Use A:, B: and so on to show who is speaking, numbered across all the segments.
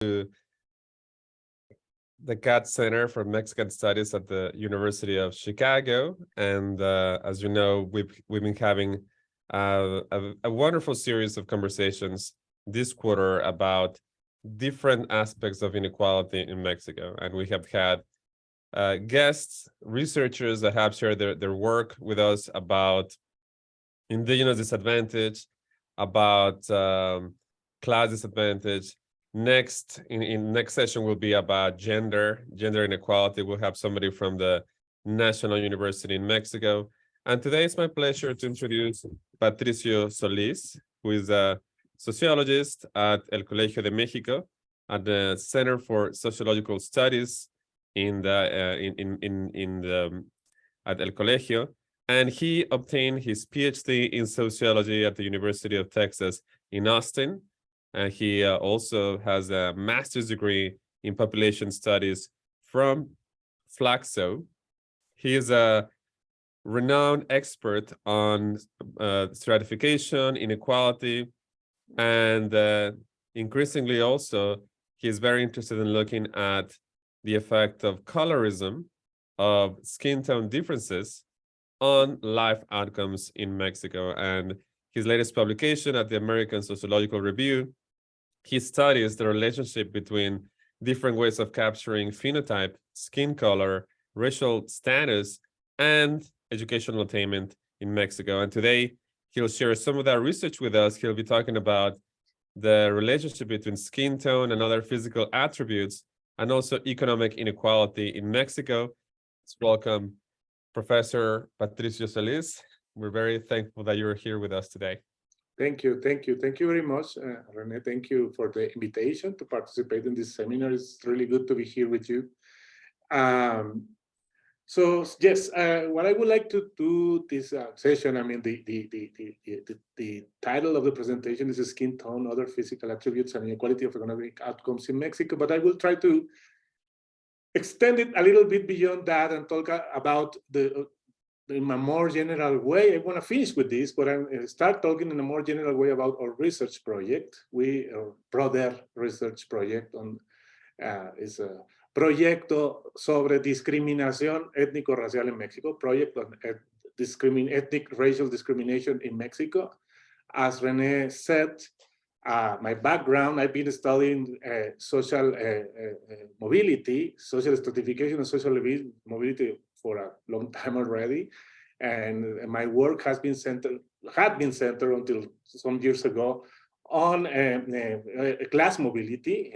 A: to the CAT Center for Mexican Studies at the University of Chicago. And as you know, we've been having a wonderful series of conversations this quarter about different aspects of inequality in Mexico. And we have had guests, researchers that have shared their work with us about indigenous disadvantage, about class disadvantage. Next, in next session will be about gender inequality. We'll have somebody from the National University in Mexico. And today it's my pleasure to introduce Patricio Solís, who is a sociologist at El Colegio de México at the Center for Sociological Studies at El Colegio. And he obtained his PhD in sociology at the University of Texas in Austin. And he also has a master's degree in population studies from Flaxo. He is a renowned expert on stratification, inequality, and increasingly also, he is very interested in looking at the effect of colorism, of skin tone differences on life outcomes in Mexico. And his latest publication at the American Sociological Review, he studies the relationship between different ways of capturing phenotype, skin color, racial status, and educational attainment in Mexico. And today, he'll share some of that research with us. He'll be talking about the relationship between skin tone and other physical attributes, and also economic inequality in Mexico. Let's welcome Professor Patricio Solís. We're very thankful that you're here with us today.
B: Thank you very much, Rene. Thank you for the invitation to participate in this seminar. It's really good to be here with you. So yes, what I would like to do this session, I mean, the title of the presentation is Skin Tone, Other Physical Attributes and Inequality of Economic Outcomes in Mexico, but I will try to extend it a little bit beyond that and talk about in a more general way. I want to finish with this, but I start talking in a more general way about our research project. Our broader research project is a proyecto sobre discriminación étnico-racial en Mexico, project on ethnic racial discrimination in Mexico. As Rene said, my background, I've been studying social mobility, social stratification and social mobility for a long time already. And my work had been centered until some years ago on class mobility,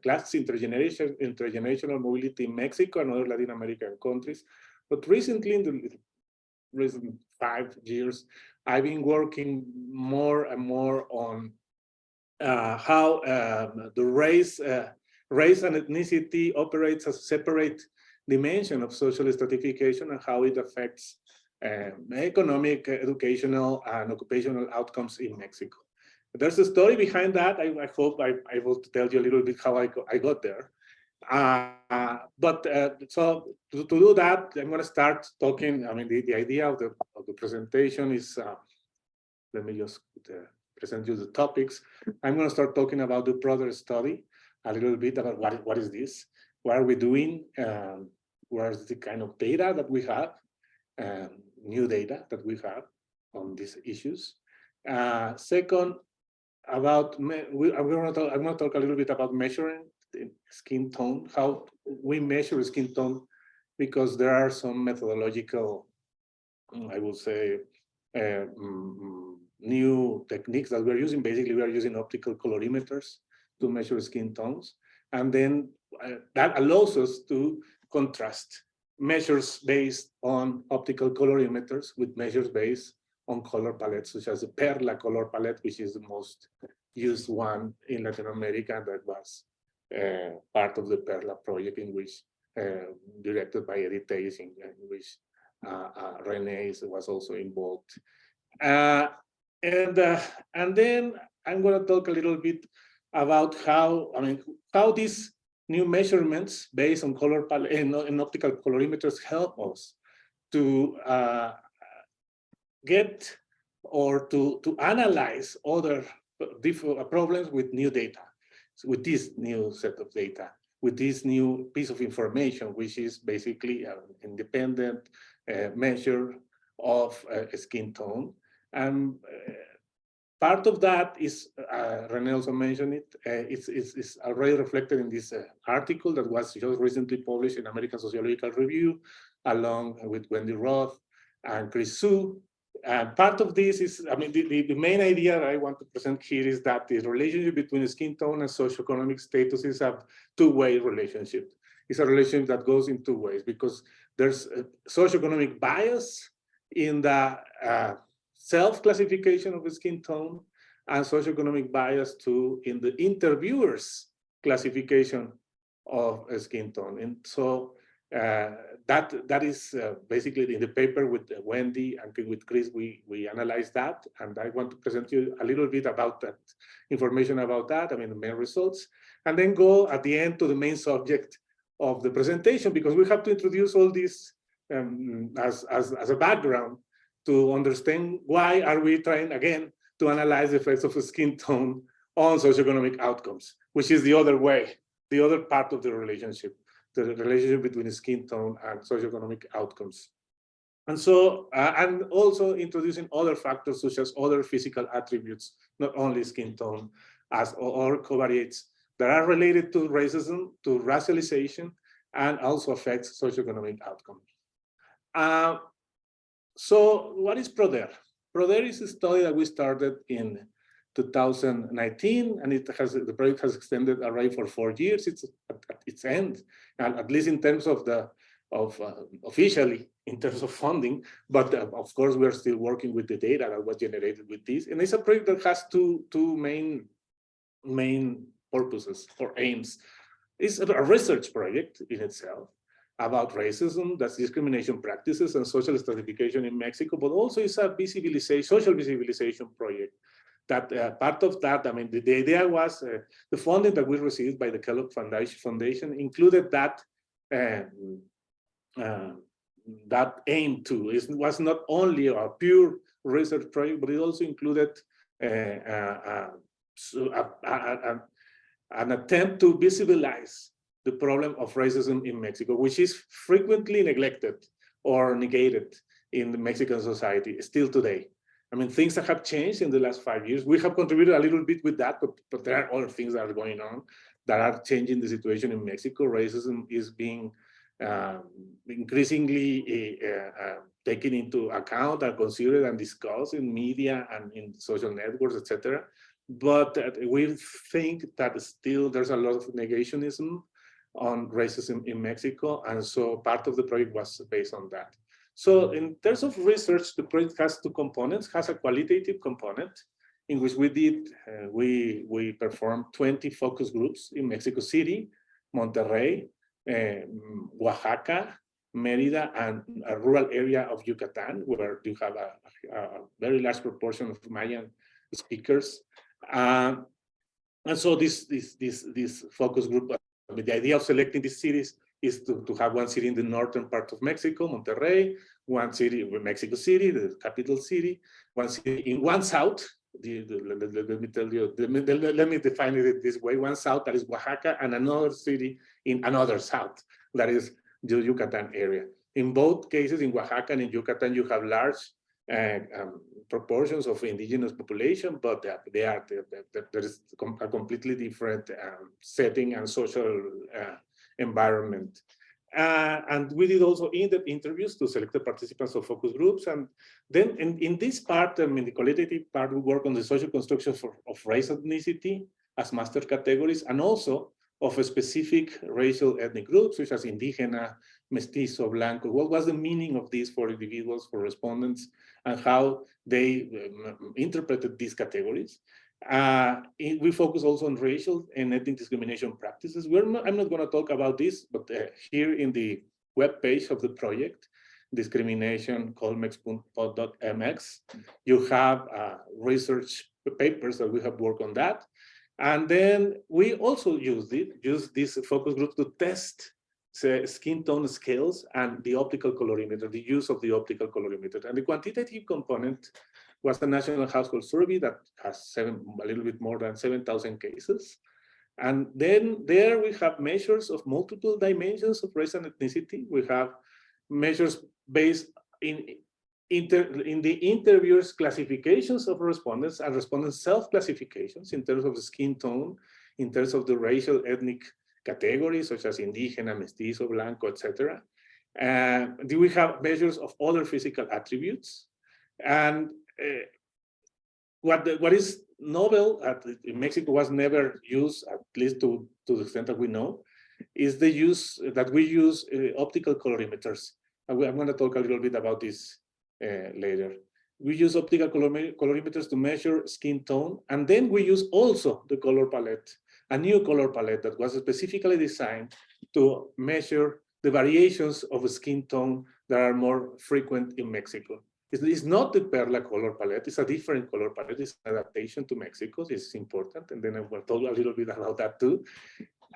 B: class intergenerational mobility in Mexico and other Latin American countries. But recently, in the recent 5 years, I've been working more and more on how the race and ethnicity operates as a separate dimension of social stratification and how it affects economic, educational, and occupational outcomes in Mexico. There's a story behind that. I hope I'm able to tell you a little bit how I got there. So to do that, I'm going to start talking. I mean, the idea of the presentation is, let me just present you the topics. I'm going to start talking about the broader study, a little bit about what is this, what are we doing, where's the kind of data that we have, new data that we have on these issues. Second, I'm going to talk a little bit about measuring the skin tone, how we measure skin tone, because there are some methodological, I would say, new techniques that we're using. Basically, we are using optical colorimeters to measure skin tones. And then that allows us to contrast measures based on optical colorimeters with measures based on color palettes, such as the Perla color palette, which is the most used one in Latin America, that was part of the Perla project, in which directed by Edith Teis, in which Rene was also involved. And then I'm going to talk a little bit about how these new measurements based on color palette and optical colorimeters help us to get or to analyze other problems with new data. with this new set of data, with this new piece of information, which is basically an independent measure of skin tone. And part of that is, René also mentioned it, it's already reflected in this article that was just recently published in American Sociological Review, along with Wendy Roth and Chris Su. Part of this is, I mean, the main idea that I want to present here is that the relationship between skin tone and socioeconomic status is a two-way relationship. It's a relationship that goes in two ways, because there's a socioeconomic bias in the self-classification of the skin tone, and socioeconomic bias too in the interviewer's classification of a skin tone. And so that is basically in the paper with Wendy and with Chris, we analyzed that, and I want to present you a little bit about that information about that, I mean the main results, and then go at the end to the main subject of the presentation, because we have to introduce all this as a background to understand why are we trying again to analyze the effects of skin tone on socioeconomic outcomes, which is the other way, the other part of the relationship between skin tone and socioeconomic outcomes. And so, and also introducing other factors such as other physical attributes, not only skin tone, as or covariates that are related to racism, to racialization, and also affects socioeconomic outcomes. So what is PRODER? PRODER is a study that we started in 2019, and the project has extended already for 4 years. It's at its end, and at least in terms of officially in terms of funding, but of course we are still working with the data that was generated with this. And it's a project that has two main purposes or aims. It's a research project in itself about racism, that's discrimination practices and social stratification in Mexico, but also it's a social visibilization project. That part of that, I mean, the idea was the funding that we received by the Kellogg Foundation included that that aim too. It was not only a pure research project, but it also included an attempt to visualize the problem of racism in Mexico, which is frequently neglected or negated in the Mexican society still today. I mean, things that have changed in the last 5 years. We have contributed a little bit with that, but there are other things that are going on that are changing the situation in Mexico. Racism is being increasingly taken into account and considered and discussed in media and in social networks, etc. But we think that still there's a lot of negationism on racism in Mexico, and so part of the project was based on that. So in terms of research, the project has two components. Has a qualitative component in which we performed 20 focus groups in Mexico City, Monterrey, Oaxaca, Mérida, and a rural area of Yucatan, where you have a very large proportion of Mayan speakers. And so this focus group, the idea of selecting these cities is to have one city in the northern part of Mexico, Monterrey, one city, Mexico City, the capital city, one city in one south. Let me tell you, let me define it this way. One south, that is Oaxaca, and another city in another south, that is the Yucatan area. In both cases, in Oaxaca and in Yucatan, you have large proportions of indigenous population, but there is a completely different setting and social environment. And we did also in-depth interviews to select the participants of focus groups. And then in this part, I mean, the qualitative part, we work on the social construction of race, ethnicity as master categories, and also of a specific racial ethnic groups, such as Indigena, Mestizo, Blanco. What was the meaning of this for individuals, for respondents, and how they interpreted these categories? We focus also on racial and ethnic discrimination practices. I'm not going to talk about this, but here in the web page of the project, discrimination.colmex.mx, you have research papers that we have worked on that. And then we also use this focus group to test skin tone scales and the optical colorimeter, the use of the optical colorimeter. And the quantitative component was the National Household Survey that has a little bit more than 7,000 cases. And then there we have measures of multiple dimensions of race and ethnicity. We have measures based in the interviewers' classifications of respondents and respondents' self-classifications in terms of the skin tone, in terms of the racial ethnic categories such as indígena, mestizo, blanco, etc. Do we have measures of other physical attributes? And what is novel in Mexico was never used, at least to the extent that we know, is the use that we use optical colorimeters. I'm going to talk a little bit about this later. We use optical colorimeters to measure skin tone, and then we use also the color palette, a new color palette that was specifically designed to measure the variations of skin tone that are more frequent in Mexico. It's not the Perla color palette, it's a different color palette, it's an adaptation to Mexico, this is important, and then I will talk a little bit about that too.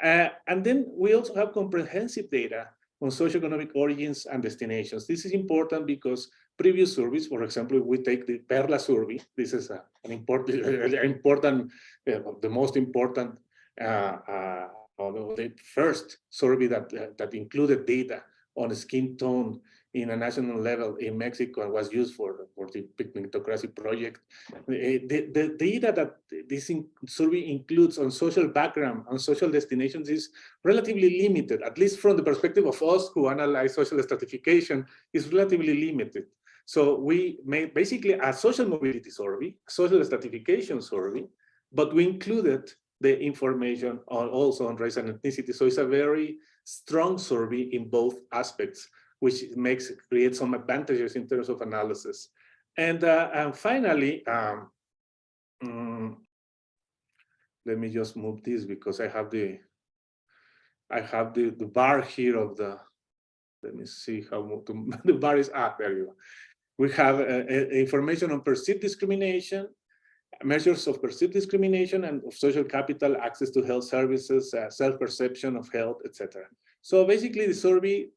B: And then we also have comprehensive data on socioeconomic origins and destinations. This is important because previous surveys, for example, we take the Perla survey, this is an important, the most important, the first survey that included data on skin tone in a national level in Mexico and was used for the pigmentocracy project. The data that this survey includes on social background and social destinations is relatively limited, at least from the perspective of us who analyze social stratification, is relatively limited. So we made basically a social mobility survey, social stratification survey, but we included the information also on race and ethnicity. So it's a very strong survey in both aspects, which creates some advantages in terms of analysis. And finally, let me just move this because I have the bar here of the, let me see how the bar is up, there you go. We have information on perceived discrimination, measures of perceived discrimination and of social capital, access to health services, self-perception of health, etc. So basically the survey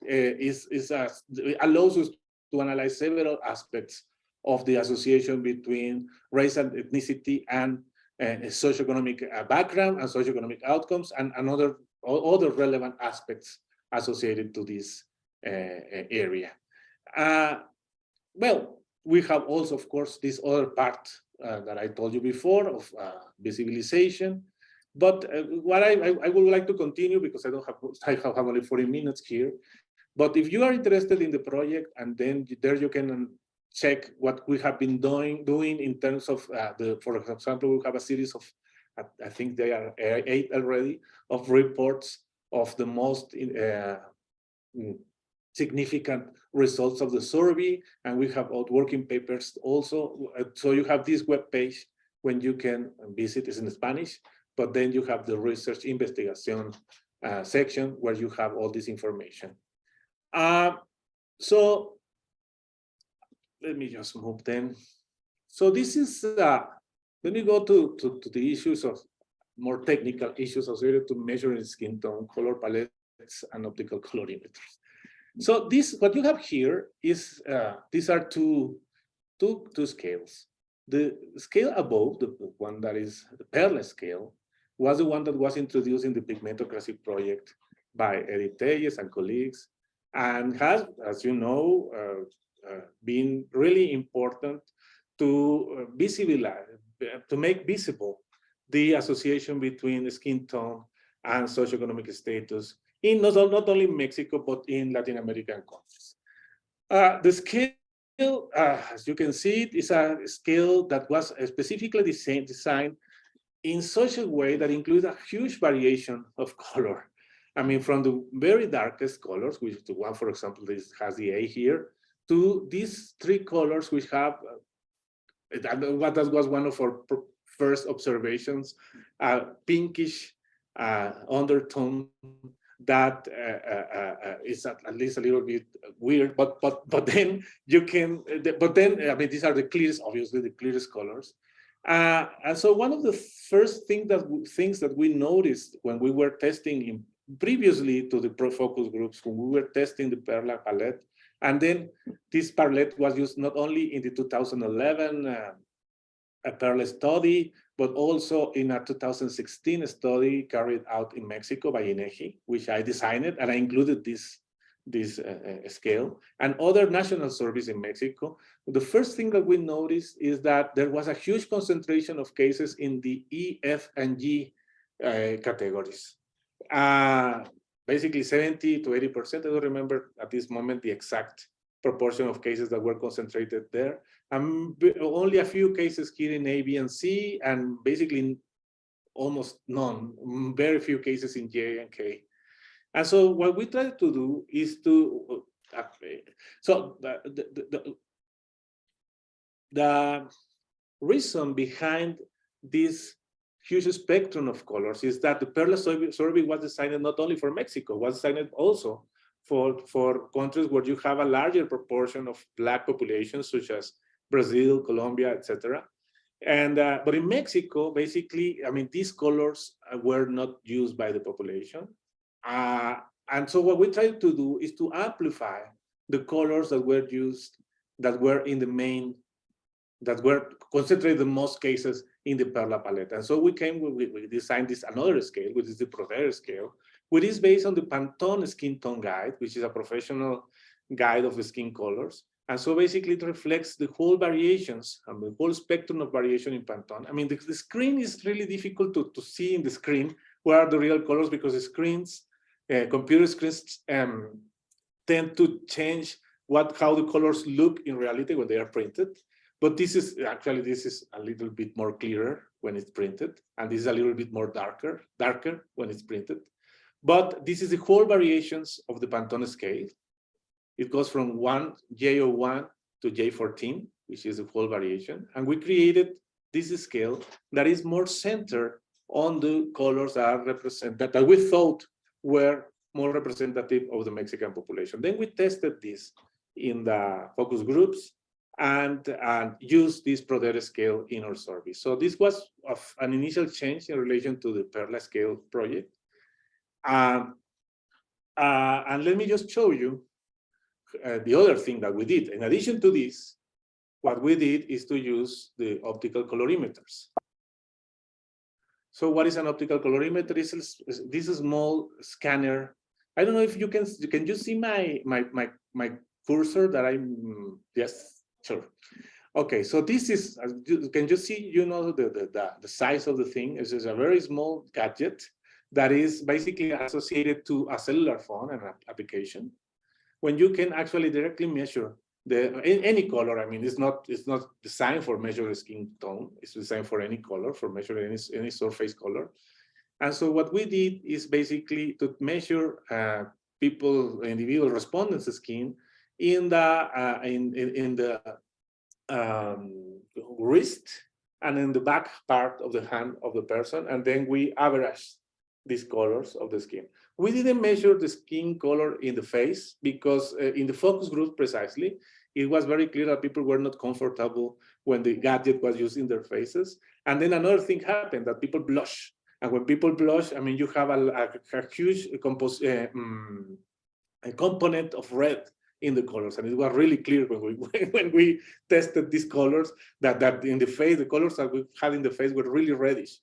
B: allows us to analyze several aspects of the association between race and ethnicity and socioeconomic background and socioeconomic outcomes and other relevant aspects associated to this area. Well, we have also, of course, this other part that I told you before of visibilization. But what I would like to continue, because I have only 40 minutes here. But if you are interested in the project, and then there you can check what we have been doing in terms of for example, we have a series of, I think they are 8 already, of reports of the most significant results of the survey, and we have working papers also. So you have this web page when you can visit, it's in Spanish, but then you have the research investigation section where you have all this information. So let me just move then. So this is, let me go to the issues of more technical issues associated to measuring skin tone, color palettes, and optical colorimeters. So this, what you have here is, these are two scales. The scale above, the one that is the Perla scale, was the one that was introduced in the pigmentocracy project by Edith Telles and colleagues, and has, as you know, been really important to to make visible the association between skin tone and socioeconomic status in not only Mexico, but in Latin American countries. The scale, as you can see, it is a scale that was specifically designed in such a way that includes a huge variation of color. I mean, from the very darkest colors, which is the one, for example, this has the A here, to these 3 colors which have, what was one of our first observations, pinkish undertone that is at least a little bit weird, but then you can, I mean, these are the clearest, obviously the clearest colors. And so one of the first things that we noticed when we were testing previously to the focus groups, when we were testing the Perla palette, and then this palette was used not only in the 2011 Perla study, but also in a 2016 study carried out in Mexico by Inequality, which I designed and I included this scale, and other national surveys in Mexico. The first thing that we noticed is that there was a huge concentration of cases in the E, F, and G categories. Basically 70 to 80%, I don't remember at this moment the exact proportion of cases that were concentrated there. Only a few cases here in A, B, and C, and basically almost none, very few cases in J and K. And so what we try to do is to, the reason behind this huge spectrum of colors is that the PERLA survey was designed not only for Mexico, was designed also for countries where you have a larger proportion of Black populations, such as Brazil, Colombia, etc. And but in Mexico, basically, I mean, these colors were not used by the population. And so what we tried to do is to amplify the colors that were used, that were in the main, that were concentrated in most cases in the PERLA palette. And so we designed this another scale, which is the Prodere scale, which is based on the Pantone Skin Tone Guide, which is a professional guide of the skin colors. And so basically it reflects the whole variations and the whole spectrum of variation in Pantone. I mean, the screen is really difficult to see in the screen where are the real colors, because the screens, computer screens tend to change how the colors look in reality when they are printed. But this is a little bit more clearer when it's printed, and this is a little bit more darker when it's printed. But this is the whole variations of the Pantone scale. It goes from J01 to J14, which is the whole variation. And we created this scale that is more centered on the colors that are represented, that we thought were more representative of the Mexican population. Then we tested this in the focus groups and used this Prodere scale in our survey. So this was an initial change in relation to the PERLA scale project. And let me just show you the other thing that we did. In addition to this, what we did is to use the optical colorimeters. So what is an optical colorimeter? This small scanner. I don't know if you can you see my cursor that I'm, yes, sure. Okay, so this is, can you see, you know, the size of the thing? It's a very small gadget that is basically associated to a cellular phone and an application, when you can actually directly measure any color. I mean, it's not designed for measuring skin tone. It's designed for any color, for measuring any surface color. And so what we did is basically to measure individual respondents' skin in the wrist and in the back part of the hand of the person, and then we averaged these colors of the skin. We didn't measure the skin color in the face because in the focus group precisely, it was very clear that people were not comfortable when the gadget was used in their faces. And then another thing happened, that people blush. And when people blush, I mean, you have a huge a component of red in the colors. And it was really clear when we tested these colors that in the face, the colors that we had in the face were really reddish.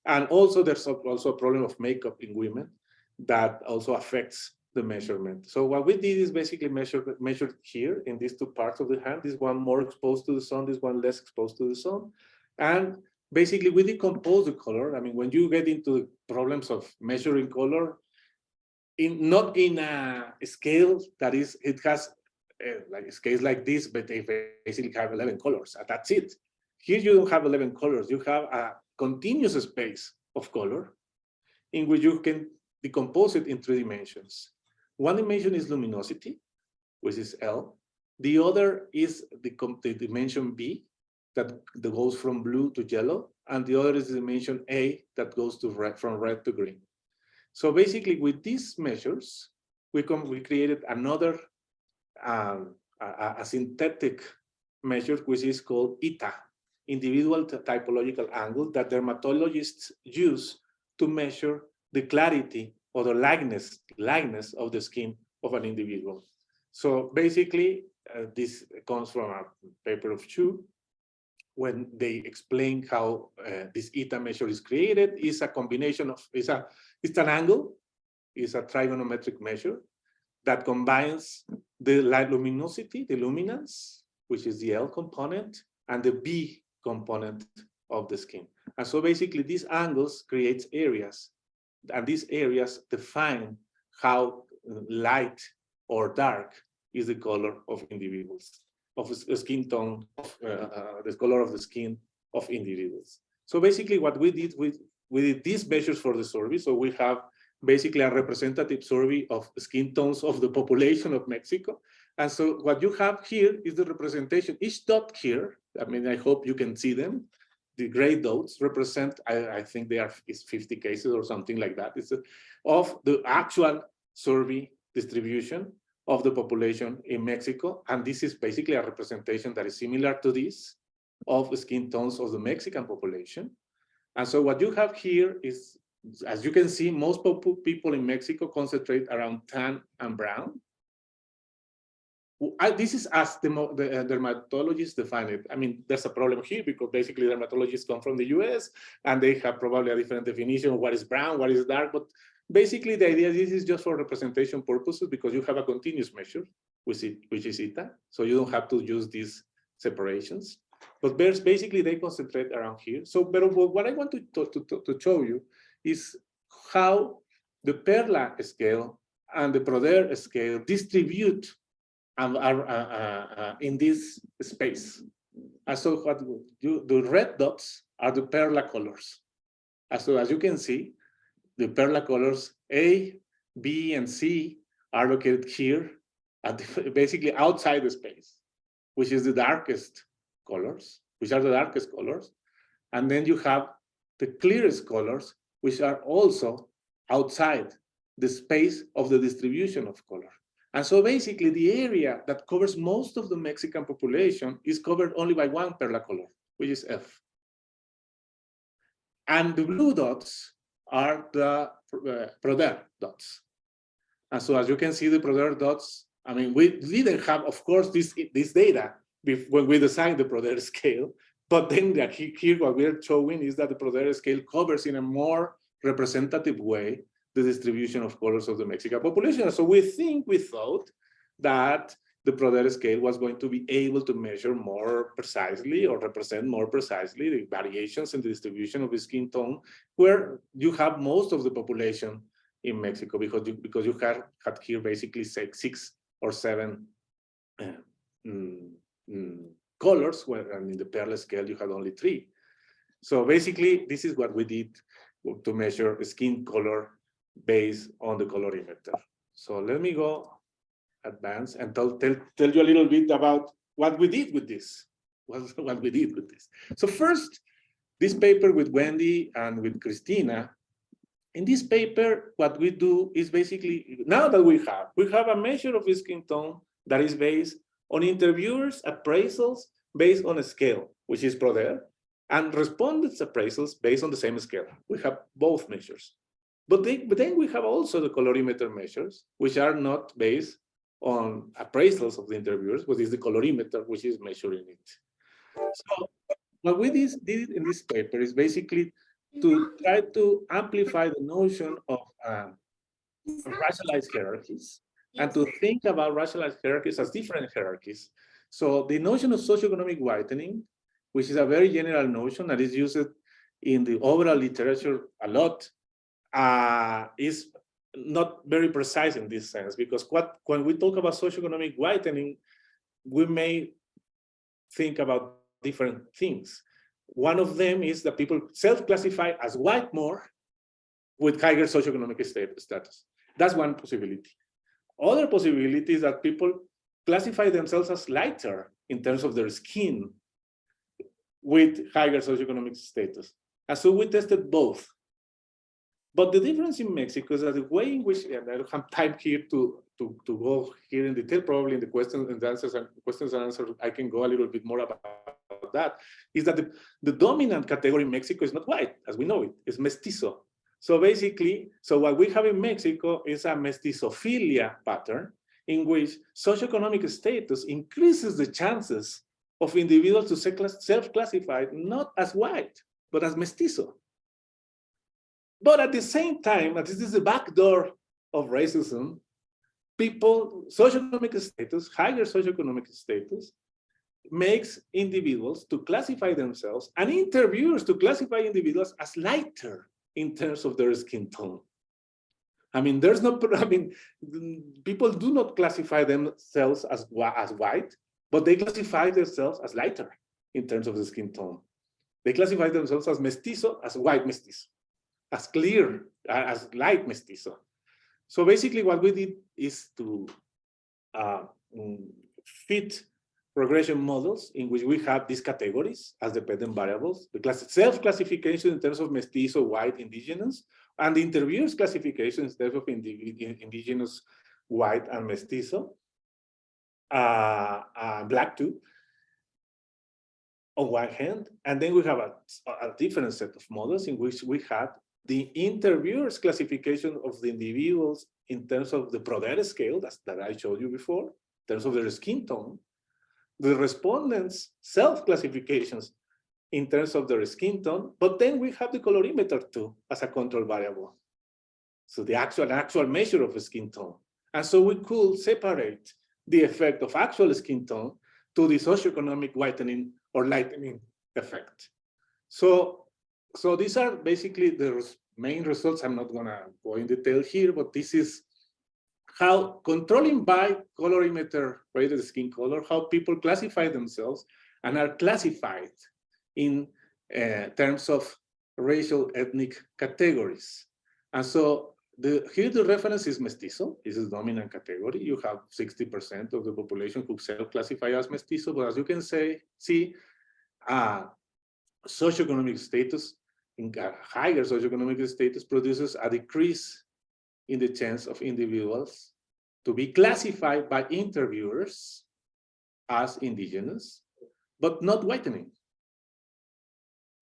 B: And also there's also a problem of makeup in women that also affects the measurement. So what we did is basically measured here in these two parts of the hand, this one more exposed to the sun, this one less exposed to the sun. And basically we decompose the color. I mean, when you get into problems of measuring color, not in a scale that is, it has like scales like this, but they basically have 11 colors, and that's it. Here you don't have 11 colors, you have a continuous space of color in which you can decompose it in 3 dimensions. One dimension is luminosity, which is L. The other is the dimension B, that goes from blue to yellow, and the other is the dimension A, that goes to from red to green. So basically, with these measures, we created another a synthetic measure, which is called ITA, individual typological angle, that dermatologists use to measure the clarity or the likeness of the skin of an individual. So basically, this comes from a paper of Chu, when they explain how this eta measure is created, is a combination of, it's an angle, is a trigonometric measure that combines the light luminosity, the luminance, which is the L component, and the B component of the skin. And so basically these angles create areas, and these areas define how light or dark is the color of individuals, of skin tone, the color of the skin of individuals. So basically what we did, we did these measures for the survey. So we have basically a representative survey of skin tones of the population of Mexico. And so what you have here is the representation. Each dot here, I mean, I hope you can see them. The gray dots represent, I think they are 50 cases or something like that. It's of the actual survey distribution of the population in Mexico. And this is basically a representation that is similar to this of skin tones of the Mexican population. And so what you have here is, as you can see, most people in Mexico concentrate around tan and brown. This is as the dermatologists define it. I mean, there's a problem here because basically dermatologists come from the US and they have probably a different definition of what is brown, what is dark. But basically the idea is this is just for representation purposes because you have a continuous measure, which is eta. So you don't have to use these separations. But basically they concentrate around here. So, but what I want to show you is how the Perla scale and the Proder scale distribute in this space. And so what the red dots are the Perla colors. And so as you can see, the Perla colors A, B, and C are located here, basically outside the space, which is the darkest colors, which are the darkest colors. And then you have the clearest colors, which are also outside the space of the distribution of color. And so basically the area that covers most of the Mexican population is covered only by one Perla color, which is F. And the blue dots are the Proder dots. And so as you can see, the Proder dots, I mean, we didn't have, of course, this data when we designed the Proder scale, but then here what we're showing is that the Proder scale covers in a more representative way the distribution of colors of the Mexican population. So we thought that the Proder scale was going to be able to measure more precisely or represent more precisely the variations in the distribution of the skin tone where you have most of the population in Mexico because you had here basically 6 or 7 colors, where and in the Perla scale you had only 3. So basically this is what we did to measure skin color based on the colorimeter. So let me go advance and tell you a little bit about what we did with this. What we did with this. So first, this paper with Wendy and with Christina. In this paper, what we do is basically, now that we have a measure of skin tone that is based on interviewers' appraisals based on a scale, which is Proder, and respondents' appraisals based on the same scale. We have both measures. But then we have also the colorimeter measures, which are not based on appraisals of the interviewers, but is the colorimeter, which is measuring it. So what we did in this paper is basically to try to amplify the notion of racialized hierarchies and to think about racialized hierarchies as different hierarchies. So the notion of socioeconomic whitening, which is a very general notion that is used in the overall literature a lot, is not very precise in this sense, because when we talk about socioeconomic whitening, we may think about different things. One of them is that people self-classify as white more with higher socioeconomic status. That's one possibility. Other possibility is that people classify themselves as lighter in terms of their skin with higher socioeconomic status. And so we tested both. But the difference in Mexico is that the way in which, and I don't have time here to go here in detail, probably in the questions and answers, I can go a little bit more about that, is that the dominant category in Mexico is not white, as we know it, it's mestizo. So basically, so what we have in Mexico is a mestizophilia pattern in which socioeconomic status increases the chances of individuals to self-classify not as white, but as mestizo. But at the same time, and this is the backdoor of racism, people, socioeconomic status, higher socioeconomic status, makes individuals to classify themselves and interviewers to classify individuals as lighter in terms of their skin tone. I mean, there's no, I mean, people do not classify themselves as white, but they classify themselves as lighter in terms of the skin tone. They classify themselves as mestizo, as white mestizo, as clear, as light mestizo. So basically what we did is to fit regression models in which we have these categories as dependent variables, the self-classification in terms of mestizo, white, indigenous, and the interviewer's classification in terms of indigenous, white, and mestizo, black too, on one hand. And then we have a different set of models in which we had the interviewer's classification of the individuals in terms of the Brodeur scale that I showed you before, in terms of their skin tone, the respondents' self-classifications in terms of their skin tone, but then we have the colorimeter too as a control variable. So the actual measure of the skin tone. And so we could separate the effect of actual skin tone to the socioeconomic whitening or lightening effect. So these are basically the main results. I'm not gonna go in detail here, but this is how controlling by colorimeter rated skin color, how people classify themselves and are classified in terms of racial ethnic categories. And so here the reference is mestizo. This is dominant category. You have 60% of the population who self-classify as mestizo, but as you can see, socioeconomic status, in higher socioeconomic status produces a decrease in the chance of individuals to be classified by interviewers as indigenous, but not whitening.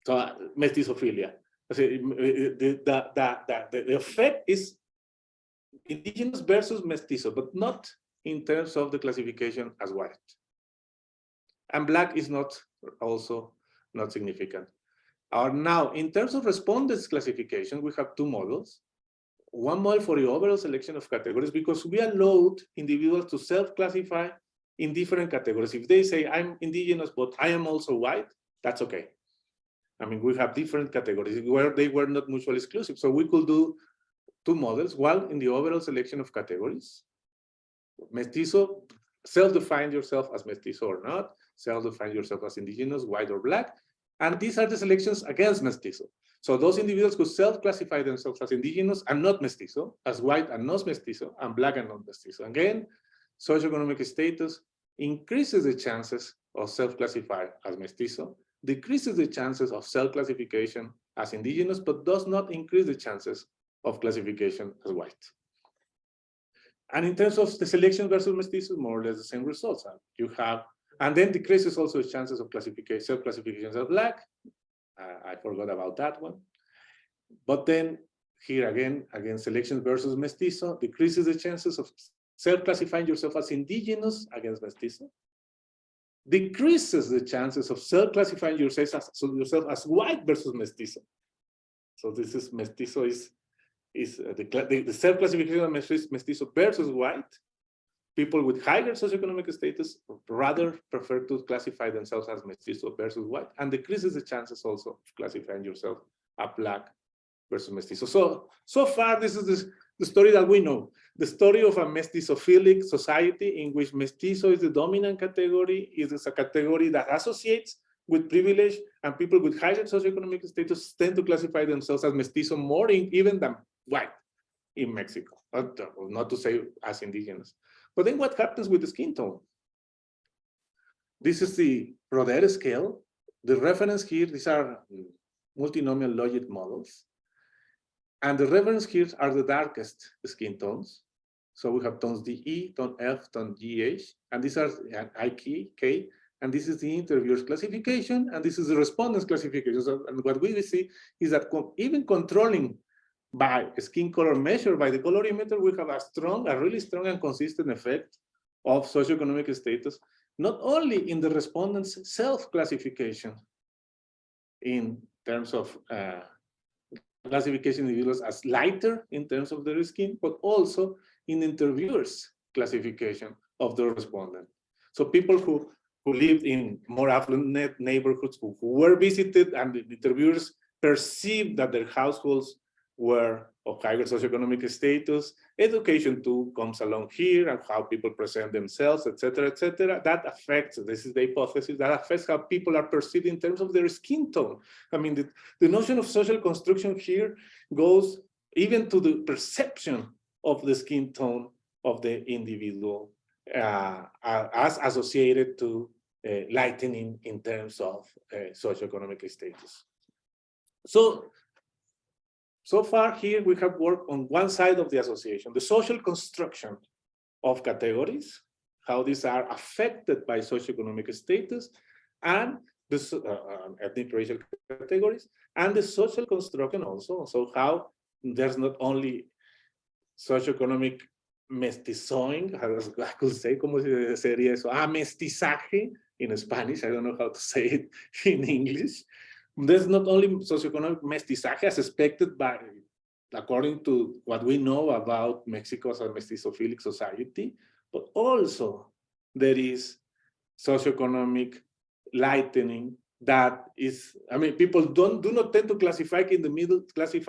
B: So mestizophilia. The effect is indigenous versus mestizo, but not in terms of the classification as white. And black is not also not significant. Now, in terms of respondents classification, we have two models. One model for the overall selection of categories, because we allowed individuals to self-classify in different categories. If they say, I'm indigenous, but I am also white, that's okay. I mean, we have different categories where they were not mutually exclusive. So we could do two models, one in the overall selection of categories. Mestizo, self-define yourself as mestizo or not, self-define yourself as indigenous, white or black. And these are the selections against mestizo. So those individuals who self-classify themselves as indigenous and not mestizo, as white and not mestizo, and black and not mestizo. Again, socioeconomic status increases the chances of self-classify as mestizo, decreases the chances of self-classification as indigenous, but does not increase the chances of classification as white. And in terms of the selection versus mestizo, more or less the same results. You have, and then decreases also the chances of self-classification as black. I forgot about that one. But then here again, selection versus mestizo decreases the chances of self-classifying yourself as indigenous against mestizo, decreases the chances of self-classifying yourself as white versus mestizo. So this is mestizo is the self-classification of mestizo versus white. People with higher socioeconomic status rather prefer to classify themselves as mestizo versus white, and decreases the chances also of classifying yourself as black versus mestizo. So far, this is the story that we know. The story of a mestizophilic society in which mestizo is the dominant category, is a category that associates with privilege, and people with higher socioeconomic status tend to classify themselves as mestizo more even than white in Mexico, not to say as indigenous. But then what happens with the skin tone? This is the Brodeur scale. The reference here, these are multinomial logic models. And the reference here are the darkest skin tones. So we have tones DE, tone F, tone GH, and these are IK, and this is the interviewer's classification, and this is the respondent's classification. So, and what we will see is that even controlling by skin color measured by the colorimeter, we have a really strong and consistent effect of socioeconomic status not only in the respondents' self-classification in terms of classification individuals as lighter in terms of their skin, but also in interviewers' classification of the respondent. So people who lived in more affluent neighborhoods who were visited, and the interviewers perceived that their households were of higher socioeconomic status. Education too comes along here, and how people present themselves, etc., etc. That affects, this is the hypothesis, that affects how people are perceived in terms of their skin tone. I mean, the notion of social construction here goes even to the perception of the skin tone of the individual as associated to lightening in terms of socioeconomic status. So far here we have worked on one side of the association, the social construction of categories, how these are affected by socioeconomic status, and the ethnic racial categories, and the social construction also, so how there's not only socioeconomic mestizoing, I could say, ¿cómo sería eso? Mestizaje in Spanish, I don't know how to say it in English. There's not only socioeconomic mestizaje as expected by, according to what we know about Mexico as a mestizophilic society, but also there is socioeconomic lightening that is, I mean, people do not tend to classify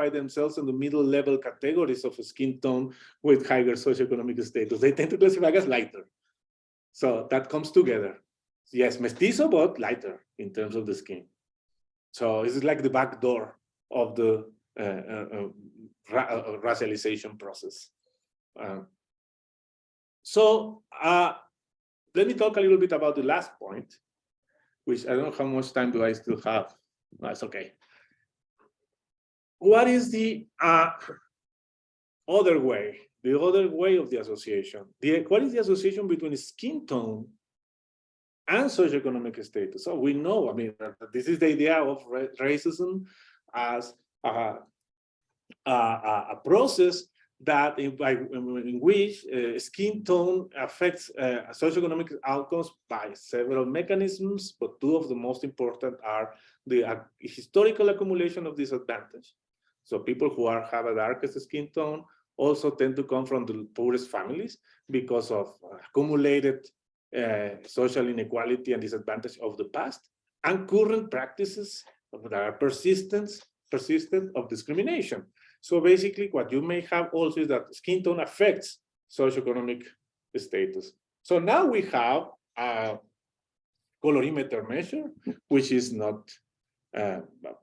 B: themselves in the middle level categories of skin tone with higher socioeconomic status. They tend to classify as lighter. So that comes together. Yes, mestizo, but lighter in terms of the skin. So this is like the back door of the racialization process. Let me talk a little bit about the last point, which I don't know how much time do I still have. That's okay. What is the other way? The other way of the association? What is the association between skin tone and socioeconomic status? So we know, I mean, this is the idea of racism as a process that in which skin tone affects socioeconomic outcomes by several mechanisms, but two of the most important are the historical accumulation of disadvantage. So people who have a darkest skin tone also tend to come from the poorest families because of accumulated social inequality and disadvantage of the past, and current practices that are persistent of discrimination. So basically what you may have also is that skin tone affects socioeconomic status. So now we have a colorimeter measure, which is not,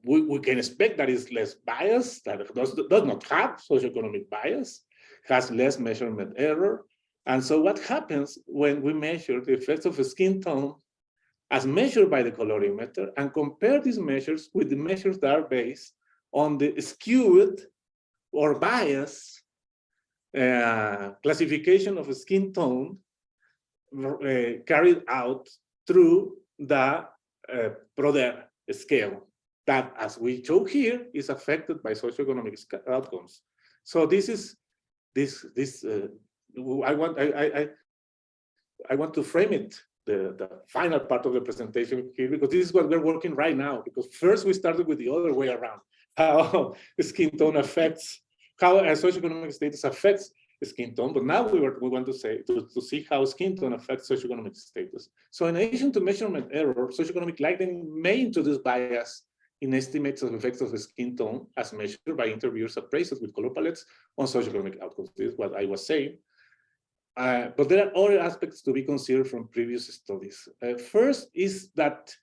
B: we can expect that is less biased, that does not have socioeconomic bias, has less measurement error. And so what happens when we measure the effects of skin tone as measured by the colorimeter and compare these measures with the measures that are based on the skewed or biased classification of skin tone carried out through the Proder scale that, as we show here, is affected by socioeconomic outcomes. So this is I want to frame it, the final part of the presentation here, because this is what we're working right now. Because first we started with the other way around, how skin tone affects, how a socioeconomic status affects skin tone, but now we want to see how skin tone affects socioeconomic status. So in addition to measurement error, socioeconomic lightening may introduce bias in estimates of effects of the skin tone as measured by interviewers' appraisals with color palettes on socioeconomic outcomes. This is what I was saying. But there are other aspects to be considered from previous studies. First is that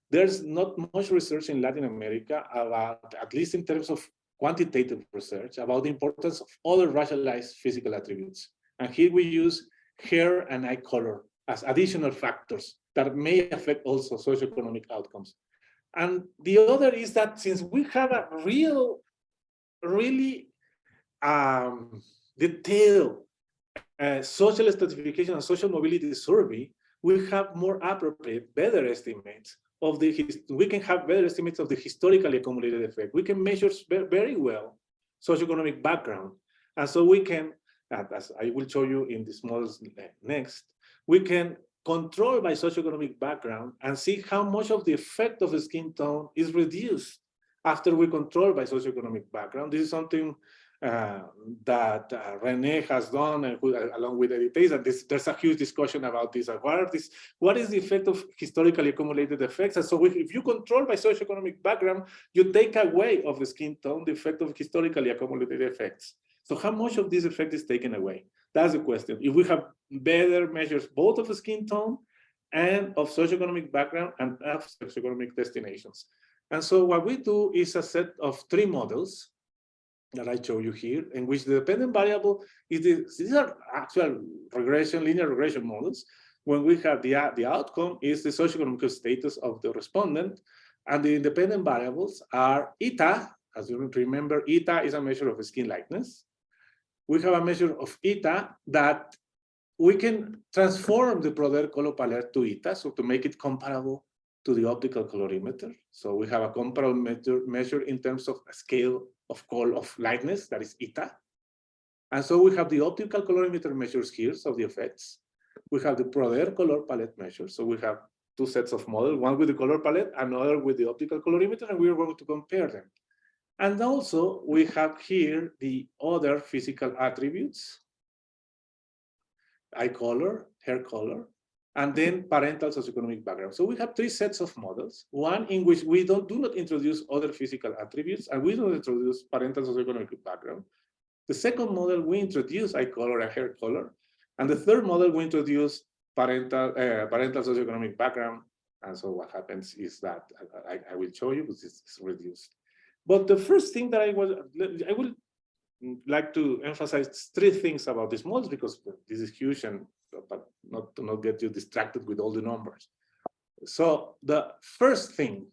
B: there's not much research in Latin America about, at least in terms of quantitative research, about the importance of other racialized physical attributes. And here we use hair and eye color as additional factors that may affect also socioeconomic outcomes. And the other is that since we have a really detailed social stratification and social mobility survey, we have more appropriate, better estimates of we can have better estimates of the historically accumulated effect. We can measure very well socioeconomic background. And so we can, as I will show you in this models next, we can control by socioeconomic background and see how much of the effect of the skin tone is reduced after we control by socioeconomic background. This is something that René has done along with Edith, and there's a huge discussion about this. What is the effect of historically accumulated effects? And so if you control by socioeconomic background, you take away of the skin tone the effect of historically accumulated effects. So how much of this effect is taken away? That's the question. If we have better measures both of the skin tone and of socioeconomic background and of socioeconomic destinations. And so what we do is a set of 3 models that I show you here, in which the dependent variable is these are actual linear regression models, when we have the outcome is the socioeconomic status of the respondent, and the independent variables are eta. As you remember, eta is a measure of skin lightness. We have a measure of eta that we can transform the Prodder color palette to eta, so to make it comparable to the optical colorimeter. So we have a comparable measure in terms of a scale of lightness, that is eta. And so we have the optical colorimeter measures here, so the effects. We have the Prodder color palette measure. So we have 2 sets of models, one with the color palette, another with the optical colorimeter, and we are going to compare them. And also we have here the other physical attributes, eye color, hair color, and then parental socioeconomic background. So we have 3 sets of models, one in which we do not introduce other physical attributes, and we don't introduce parental socioeconomic background. The second model, we introduce eye color and hair color. And the third model, we introduce parental socioeconomic background. And so what happens is that I will show you, because it's reduced. But the first thing that I would like to emphasize 3 things about these models, because this is huge, and but not to not get you distracted with all the numbers. So the first thing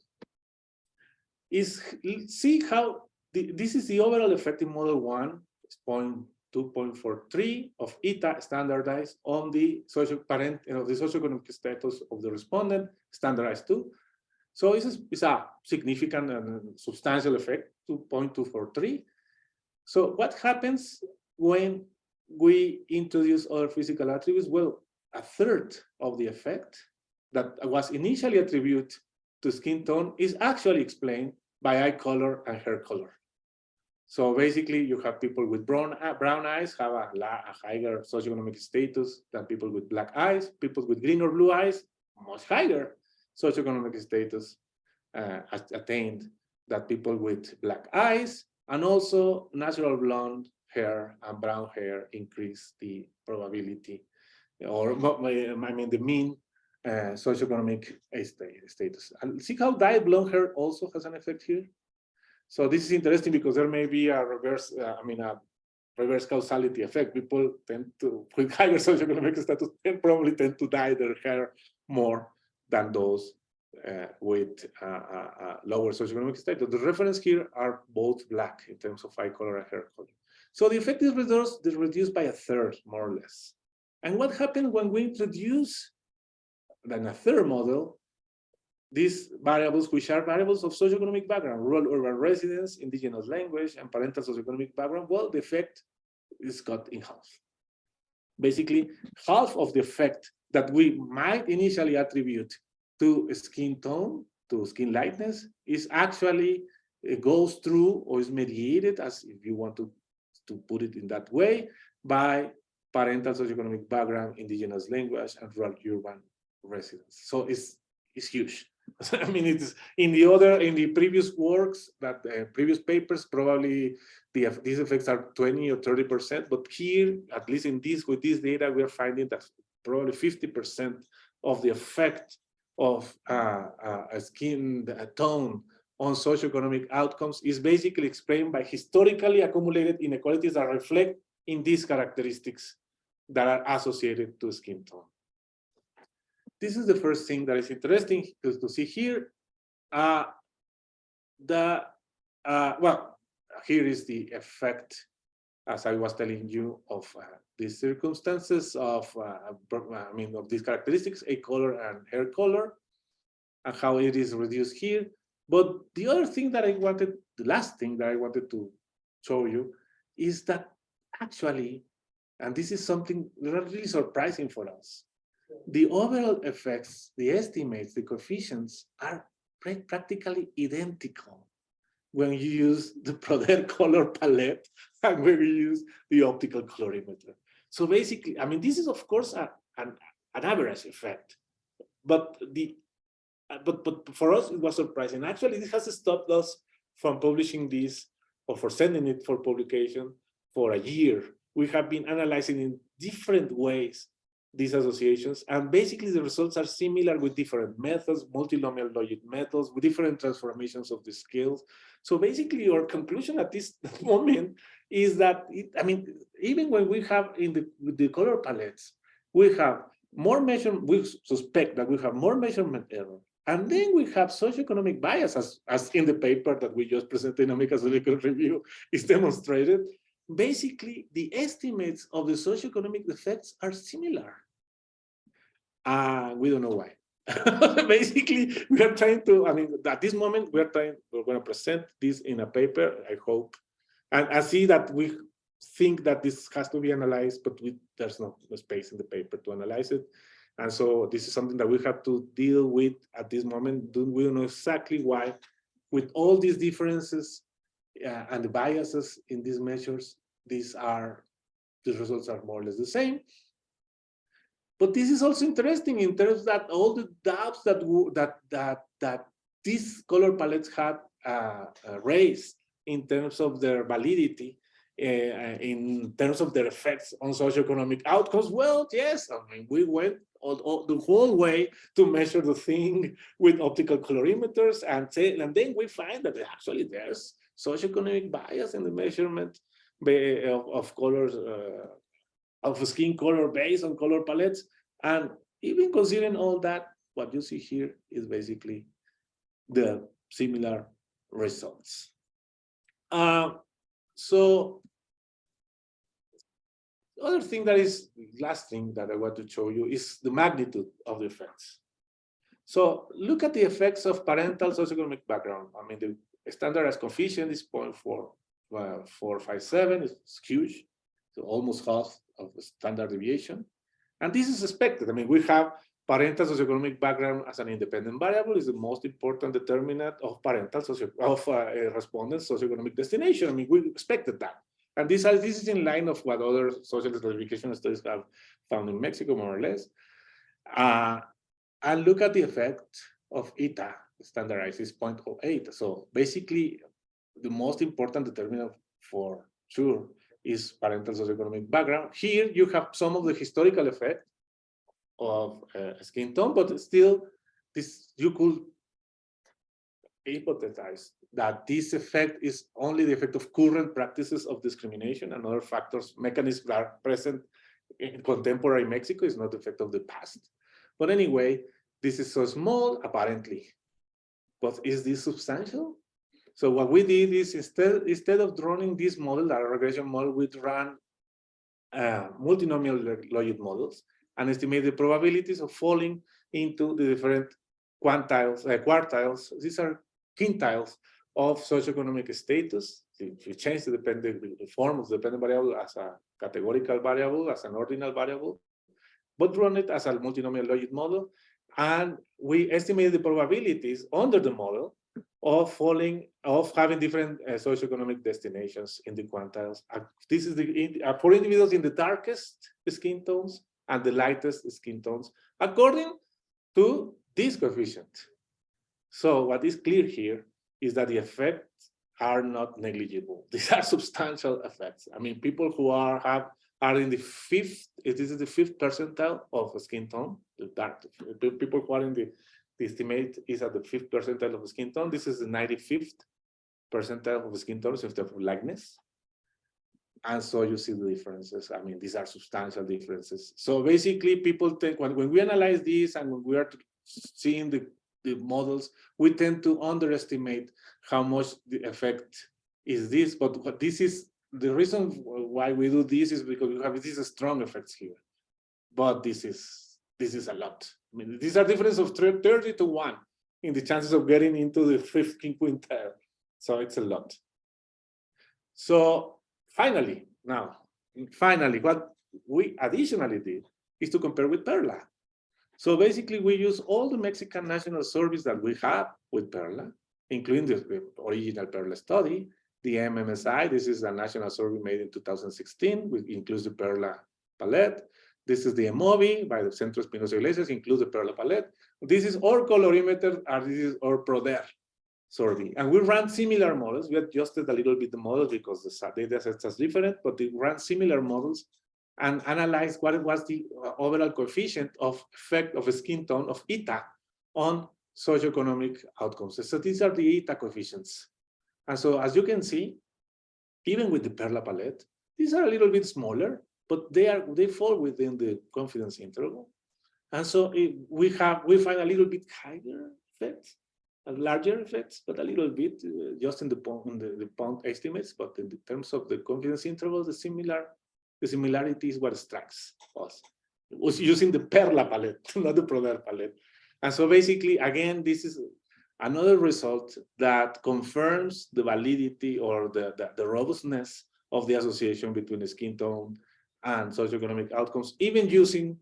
B: is see how this is the overall effect in model 1, 2.43 of eta standardized on the socioeconomic status of the respondent, standardized 2. So it's a significant and substantial effect, 2.243. So what happens when we introduce other physical attributes? Well, a third of the effect that was initially attributed to skin tone is actually explained by eye color and hair color. So basically, you have people with brown eyes have a higher socioeconomic status than people with black eyes. People with green or blue eyes, much higher socioeconomic status attained than people with black eyes. And also, natural blonde hair and brown hair increase the probability, or I mean the mean socioeconomic status. And see how dyed blonde hair also has an effect here. So this is interesting because there may be a reverse, reverse causality effect. People tend to, with higher socioeconomic status, probably tend to dye their hair more than those with lower socioeconomic status. The reference here are both black in terms of eye color and hair color. So the effect is reduced by a third, more or less. And what happened when we introduce then a third model, these variables, which are variables of socioeconomic background, rural urban residence, indigenous language, and parental socioeconomic background? Well, the effect is cut in half. Basically, half of the effect that we might initially attribute to skin tone, to skin lightness, is actually, it goes through or is mediated, as if you want to put it in that way, by parental socioeconomic background, indigenous language, and rural urban residence. So it's huge. I mean, it's in the previous works, that previous papers, probably these effects are 20 or 30%, but here, at least with this data, we are finding that probably 50% of the effect of a skin tone on socioeconomic outcomes is basically explained by historically accumulated inequalities that reflect in these characteristics that are associated to skin tone. This is the first thing that is interesting to see here. Well, here is the effect, as I was telling you, of these circumstances of these characteristics, eye color and hair color, and how it is reduced here. But the other thing that the last thing that I wanted to show you is that actually, and this is something really surprising for us, the overall effects, the estimates, the coefficients are practically identical when you use the Prodel color palette and when you use the optical colorimeter. So basically, I mean, this is of course an average effect, but but for us it was surprising. Actually, this has stopped us from publishing this or for sending it for publication for a year. We have been analyzing in different ways these associations, and basically the results are similar with different methods, multinomial logic methods, with different transformations of the scales. So basically our conclusion at this moment is that, I mean, even when we have with the color palettes, we have more measurement, we suspect that we have more measurement error. And then we have socioeconomic bias, as in the paper that we just presented in Omega Clinical Review is demonstrated. Basically, the estimates of the socioeconomic effects are similar. We don't know why. Basically, we are trying to, I mean, at this moment, we're going to present this in a paper, I hope. And I see that we think that this has to be analyzed, but there's no space in the paper to analyze it. And so this is something that we have to deal with at this moment. We don't know exactly why, with all these differences and the biases in these measures, the results are more or less the same. But this is also interesting in terms that all the doubts that these color palettes had raised in terms of their validity, in terms of their effects on socioeconomic outcomes. Well, yes, I mean, we went all the whole way to measure the thing with optical colorimeters, and then we find that actually there's socioeconomic bias in the measurement of colors, of skin color based on color palettes. And even considering all that, what you see here is basically the similar results. So the other thing last thing that I want to show you is the magnitude of the effects. So look at the effects of parental socioeconomic background. I mean, the standardized coefficient is 0.457, it's huge, so almost half of the standard deviation. And this is expected. I mean, we have parental socioeconomic background as an independent variable is the most important determinant of parental respondents' socioeconomic destination. I mean, we expected that. And this is in line of what other social stratification studies have found in Mexico, more or less. And look at the effect of eta, standardized is 0.08. So basically, the most important determinant for sure is parental socioeconomic background. Here you have some of the historical effect of skin tone, but still, you could hypothesize that this effect is only the effect of current practices of discrimination and other factors, mechanisms that are present in contemporary Mexico, is not the effect of the past. But anyway, this is so small, apparently. But is this substantial? So what we did is instead of drawing this model, our regression model, we ran multinomial logic models and estimate the probabilities of falling into the different quartiles. These are quintiles of socioeconomic status. If you change the form of the dependent variable as a categorical variable, as an ordinal variable, but run it as a multinomial logic model. And we estimated the probabilities under the model of having different socioeconomic destinations in the quantiles. This is for individuals in the darkest skin tones and the lightest skin tones, according to this coefficient. So what is clear here is that the effects are not negligible. These are substantial effects. I mean, people who are in the fifth, this is the fifth percentile of skin tone, the dark people who are in the estimate is at the 5th percentile of the skin tone. This is the 95th percentile of the skin tone of likeness. And so you see the differences. I mean, these are substantial differences. So basically, people think when we analyze this and when we are seeing the models, we tend to underestimate how much the effect is this. But what this is, the reason why we do this is because we have these strong effects here. But this is a lot. I mean, these are differences of 30 to 1 in the chances of getting into the 5th quintile. So it's a lot. So finally, what we additionally did is to compare with Perla. So basically, we use all the Mexican national surveys that we have with Perla, including the original Perla study, the MMSI. This is a national survey made in 2016, which includes the Perla palette. This is the EMOVI by the Centro Espinosa Iglesias, includes the Perla palette. This is our colorimeter, and this is our PRODER survey. And we ran similar models. We adjusted a little bit the models because the data sets are different, but we ran similar models and analyzed what was the overall coefficient of effect of a skin tone of ETA on socioeconomic outcomes. So these are the ETA coefficients. And so as you can see, even with the Perla palette, these are a little bit smaller, but they fall within the confidence interval. And so we find a little bit higher effects, larger effects, but a little bit just in the point estimates. But in the terms of the confidence interval, the similarity is what strikes us. It was using the Perla palette, not the PRODER palette. And so basically, again, this is another result that confirms the validity or the robustness of the association between the skin tone and socioeconomic outcomes, even using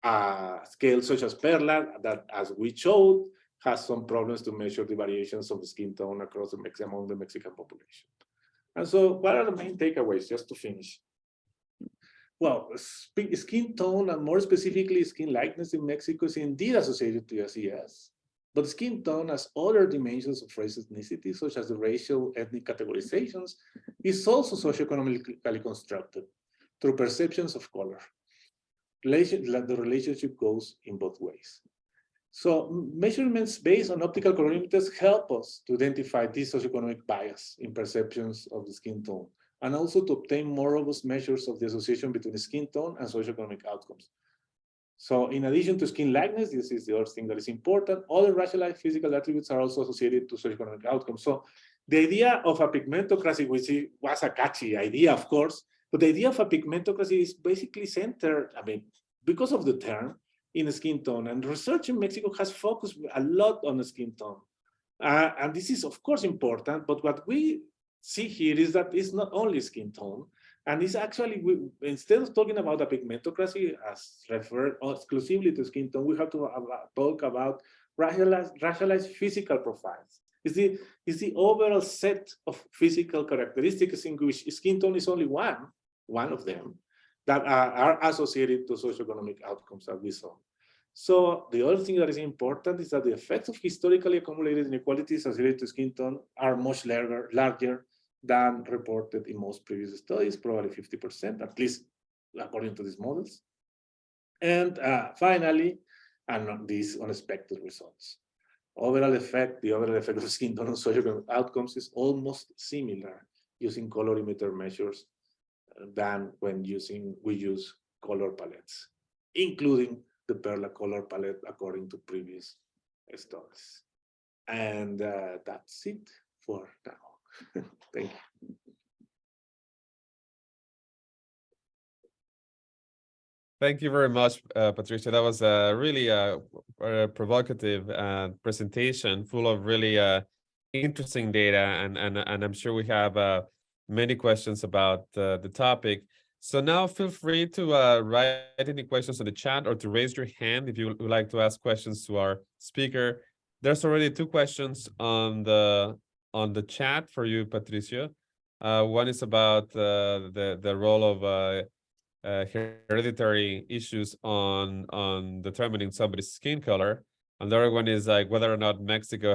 B: a scale such as Perla, that, as we showed, has some problems to measure the variations of the skin tone across among the Mexican population. And so what are the main takeaways, just to finish? Well, skin tone, and more specifically skin likeness in Mexico, is indeed associated to SES. But skin tone, as other dimensions of race ethnicity, such as the racial ethnic categorizations, is also socioeconomically constructed through perceptions of color. The relationship goes in both ways. So measurements based on optical colorimeters help us to identify this socioeconomic bias in perceptions of the skin tone, and also to obtain more robust measures of the association between the skin tone and socioeconomic outcomes. So in addition to skin likeness, this is the other thing that is important, other racialized physical attributes are also associated to socioeconomic outcomes. So the idea of a pigmentocracy, which was a catchy idea, of course, but the idea of a pigmentocracy is basically centered, because of the term, in the skin tone. And research in Mexico has focused a lot on the skin tone. And this is, of course, important, but what we see here is that it's not only skin tone, and it's actually, instead of talking about a pigmentocracy as referred exclusively to skin tone, we have to talk about racialized physical profiles. It's the overall set of physical characteristics in which skin tone is only one of them, that are associated to socioeconomic outcomes that we saw. So the other thing that is important is that the effects of historically accumulated inequalities associated to skin tone are much larger than reported in most previous studies, probably 50%, at least according to these models. And finally, and these unexpected results. The overall effect of skin tone on socioeconomic outcomes is almost similar using colorimeter measures than when we use color palettes, including the Perla color palette according to previous studies. And that's it for now. Thank you.
A: Thank you very much, Patricio. That was a really provocative presentation full of really interesting data, and I'm sure we have many questions about the topic. So now feel free to write any questions in the chat or to raise your hand if you would like to ask questions to our speaker. There's already 2 questions on the chat for you, Patricio. One is about the role of hereditary issues on determining somebody's skin color. And the other one is like whether or not Mexico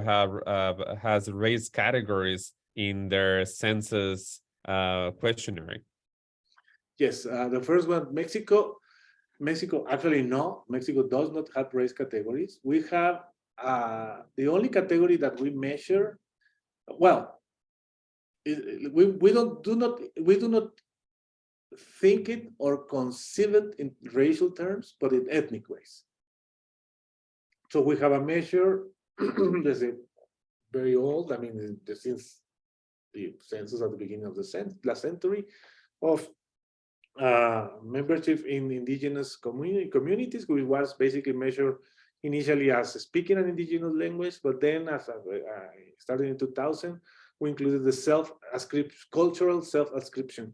A: has race categories in their census questionnaire.
B: Yes, the first one, Mexico actually no, Mexico does not have race categories. We have the only category that we measure, well, we do not think it or conceive it in racial terms, but in ethnic ways. So we have a measure, there's a very old, since the census at the beginning of the last century, of membership in indigenous communities, which was basically measured initially as speaking an indigenous language, but then as starting in 2000, we included the cultural self-ascription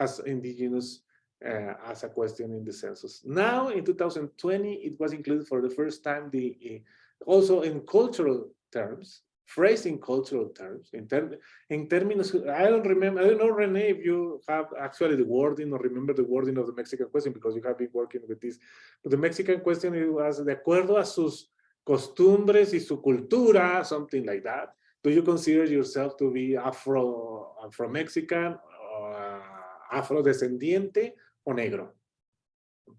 B: as indigenous as a question in the census. Now, in 2020, it was included for the first time, also in cultural terms, phrasing cultural terms, in terms, I don't know, Rene, if you have actually the wording or remember the wording of the Mexican question, because you have been working with this, but the Mexican question, it was de acuerdo a sus costumbres y su cultura, something like that. Do you consider yourself to be Afro-Mexican, Afrodescendiente, o negro?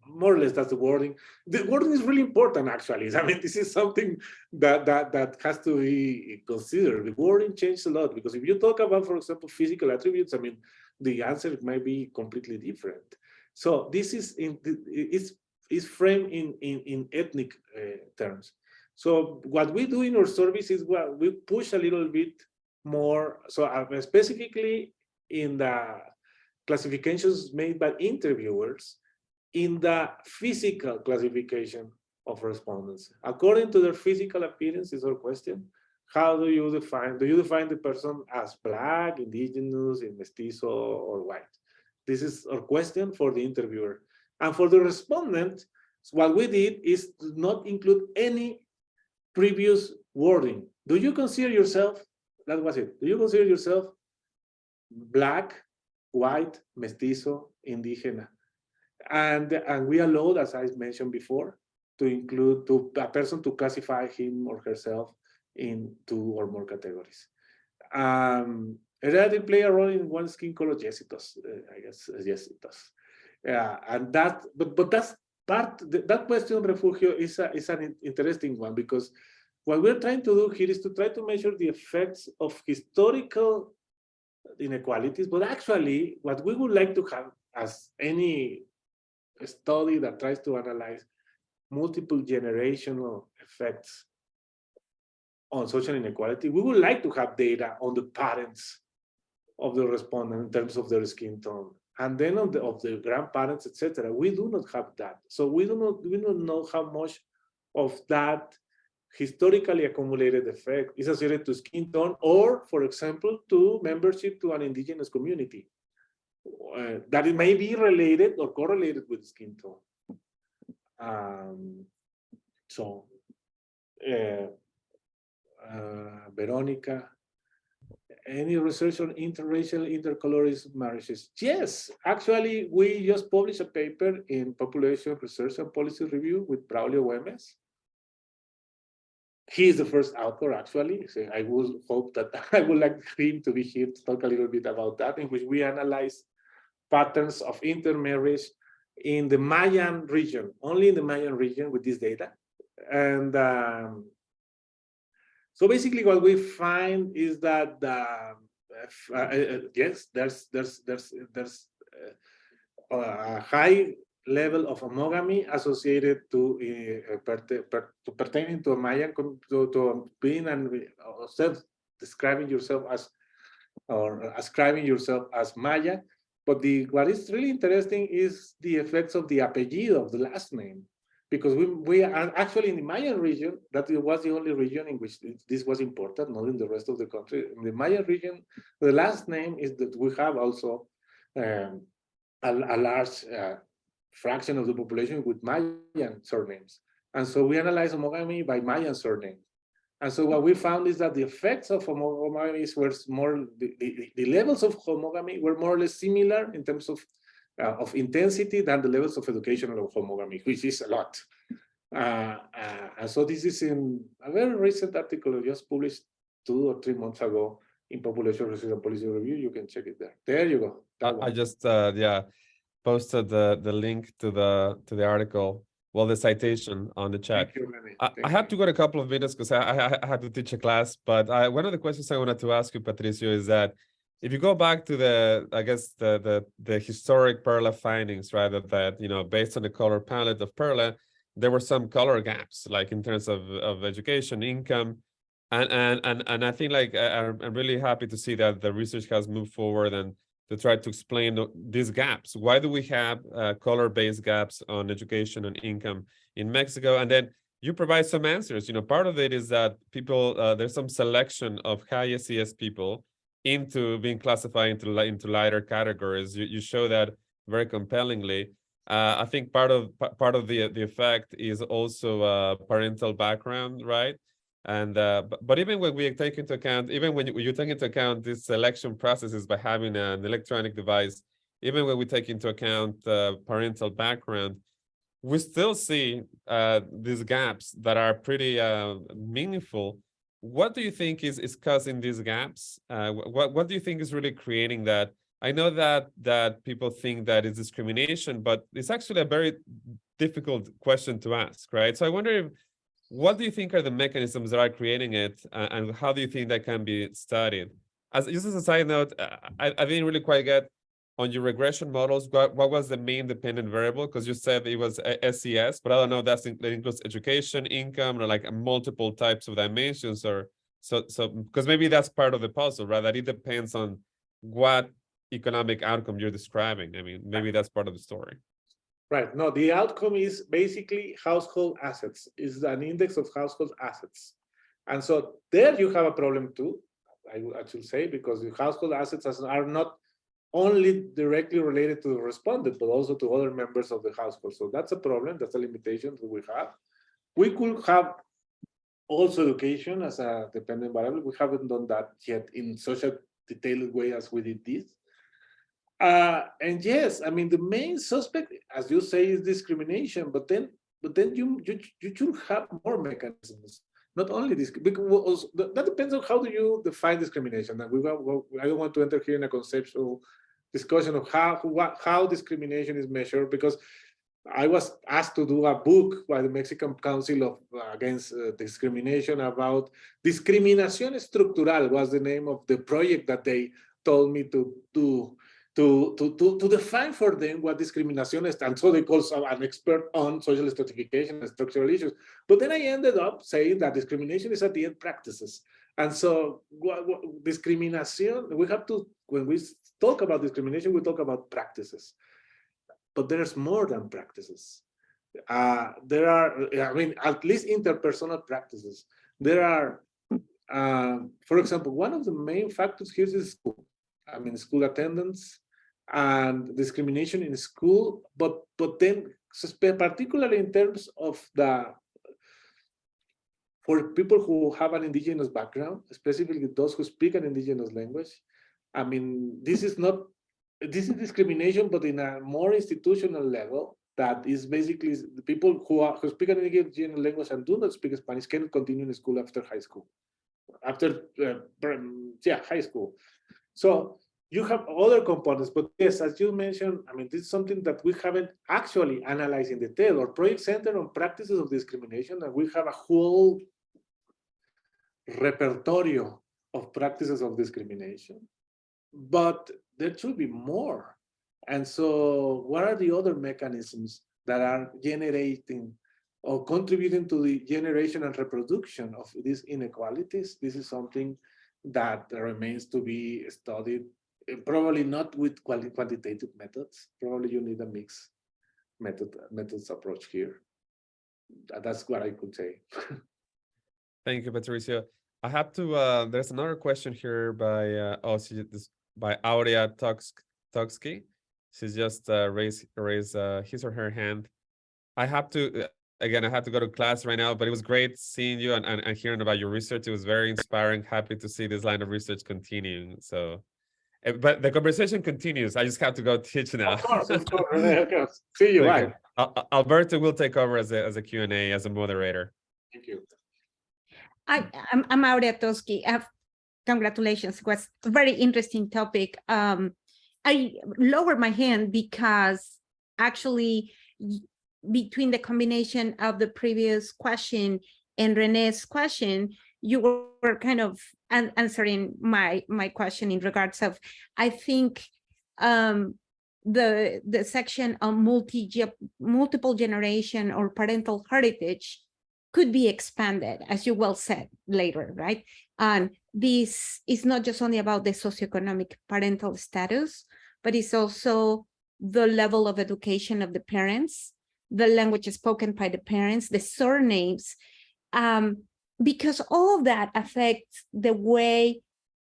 B: More or less, that's the wording. The wording is really important, actually. I mean, this is something that has to be considered. The wording changed a lot, because if you talk about, for example, physical attributes, I mean, the answer might be completely different. So this is framed in ethnic terms. So what we do in our service is we push a little bit more. So specifically in the classifications made by interviewers, in the physical classification of respondents. According to their physical appearance is our question. How do you define the person as Black, indigenous, mestizo, or white? This is our question for the interviewer. And for the respondent, what we did is to not include any previous wording. Do you consider yourself, that was it, do you consider yourself Black, white, mestizo, indígena? And we allowed, as I mentioned before, to include a person to classify him or herself in 2 or more categories. Heredity play a role in one skin color? Yes, it does. I guess yes, it does. And that, but that's part. That question, refugio, is an interesting one, because what we're trying to do here is to try to measure the effects of historical inequalities. But actually, what we would like to have, as any study that tries to analyze multiple generational effects on social inequality, we would like to have data on the parents of the respondent in terms of their skin tone, and then of the grandparents, etc. We do not have that, so we do not know how much of that historically accumulated effect is associated to skin tone, or, for example, to membership to an indigenous community. That it may be related or correlated with skin tone. Veronica, any research on interracial, intercolorist marriages? Yes, actually, we just published a paper in Population Research and Policy Review with Braulio Güemes. He is the first author, actually. So I would hope that I would like him to be here to talk a little bit about that, in which we analyze patterns of intermarriage in the Mayan region, only in the Mayan region with this data. And so basically what we find is that, yes, there's a high level of homogamy associated to pertaining to a Mayan, to being and self-describing yourself as, or ascribing yourself as Maya. But what is really interesting is the effects of the apellido, of the last name, because we are actually in the Mayan region, that was the only region in which this was important, not in the rest of the country. In the Mayan region, the last name is that we have also a large fraction of the population with Mayan surnames. And so we analyze homogamy by Mayan surname. And so what we found is that the effects of homogamy were more, the levels of homogamy were more or less similar in terms of intensity than the levels of educational homogamy, which is a lot. And so this is in a very recent article just published 2 or 3 months ago in Population Research and Policy Review. You can check it there. There you go.
A: I just posted the link to the article, well, the citation on the chat.
B: Thank you, Lenny.
A: I have to go in a couple of minutes because I had to teach a class, but one of the questions I wanted to ask you, Patricio, is that if you go back to the historic PERLA findings, right, that based on the color palette of PERLA, there were some color gaps, like in terms of education, income, and I think I'm really happy to see that the research has moved forward and to try to explain these gaps. Why do we have color-based gaps on education and income in Mexico? And then you provide some answers. Part of it is that people, there's some selection of high SES people into being classified into lighter categories. You show that very compellingly. I think part of the effect is also parental background, right? And but even when we take into account, even when you take into account these selection processes by having an electronic device, even when we take into account parental background, we still see these gaps that are pretty meaningful. What do you think is causing these gaps? What do you think is really creating that? I know that people think that it's discrimination, but it's actually a very difficult question to ask, right? So I wonder if, what do you think are the mechanisms that are creating it, and how do you think that can be studied? As just as a side note, I didn't really quite get on your regression models, what was the main dependent variable? Because you said it was SES, but I don't know if that includes education, income, or like multiple types of dimensions, or so because maybe that's part of the puzzle, right? That it depends on what economic outcome you're describing. I mean, maybe that's part of the story.
B: Right. No, the outcome is basically household assets, is an index of household assets. And so there you have a problem too, I should say, because the household assets are not only directly related to the respondent, but also to other members of the household. So that's a problem, that's a limitation that we have. We could have also education as a dependent variable. We haven't done that yet in such a detailed way as we did this. And yes, I mean, the main suspect, as you say, is discrimination, but then you should have more mechanisms. Not only this, because that depends on how do you define discrimination. And I don't want to enter here in a conceptual discussion of how discrimination is measured, because I was asked to do a book by the Mexican Council of Against Discrimination about Discriminación Estructural was the name of the project that they told me to do. To define for them what discrimination is, and so they call an expert on social stratification and structural issues. But then I ended up saying that discrimination is at the end practices. And so discrimination, we have to, when we talk about discrimination, we talk about practices. But there's more than practices. There are, I mean, at least interpersonal practices. There are, for example, one of the main factors here is school. I mean, school attendance and discrimination in school, but then particularly in terms of for people who have an indigenous background, specifically those who speak an indigenous language. I mean, this is discrimination, but in a more institutional level. That is basically the people who speak an indigenous language and do not speak Spanish cannot continue in school after high school, after high school. So you have other components, but yes, as you mentioned, I mean, this is something that we haven't actually analyzed in detail. Our project center on practices of discrimination, and we have a whole repertorio of practices of discrimination, but there should be more. And so what are the other mechanisms that are generating or contributing to the generation and reproduction of these inequalities? This is something that remains to be studied, probably not with quantitative methods. Probably you need a mixed methods approach here. That's what I could say.
A: Thank you, Patricio. I have to, there's another question here by, by Aurea Toksky. She's just raised his or her hand. I have to, again, I have to go to class right now, but it was great seeing you and hearing about your research. It was very inspiring. Happy to see this line of research continuing. So, but the conversation continues. I just have to go teach now.
B: Of course. Okay. See you. Bye.
A: Alberto will take over as a Q&A, as a moderator.
B: Thank you.
C: I'm Aurea Toksky. Congratulations. It was a very interesting topic. I lowered my hand because actually between the combination of the previous question and Rene's question, you were kind of answering my question in regards of, I think the section on multiple generation or parental heritage could be expanded, as you well said later, right? And this is not just only about the socioeconomic parental status, but it's also the level of education of the parents, the language spoken by the parents, the surnames, because all of that affects the way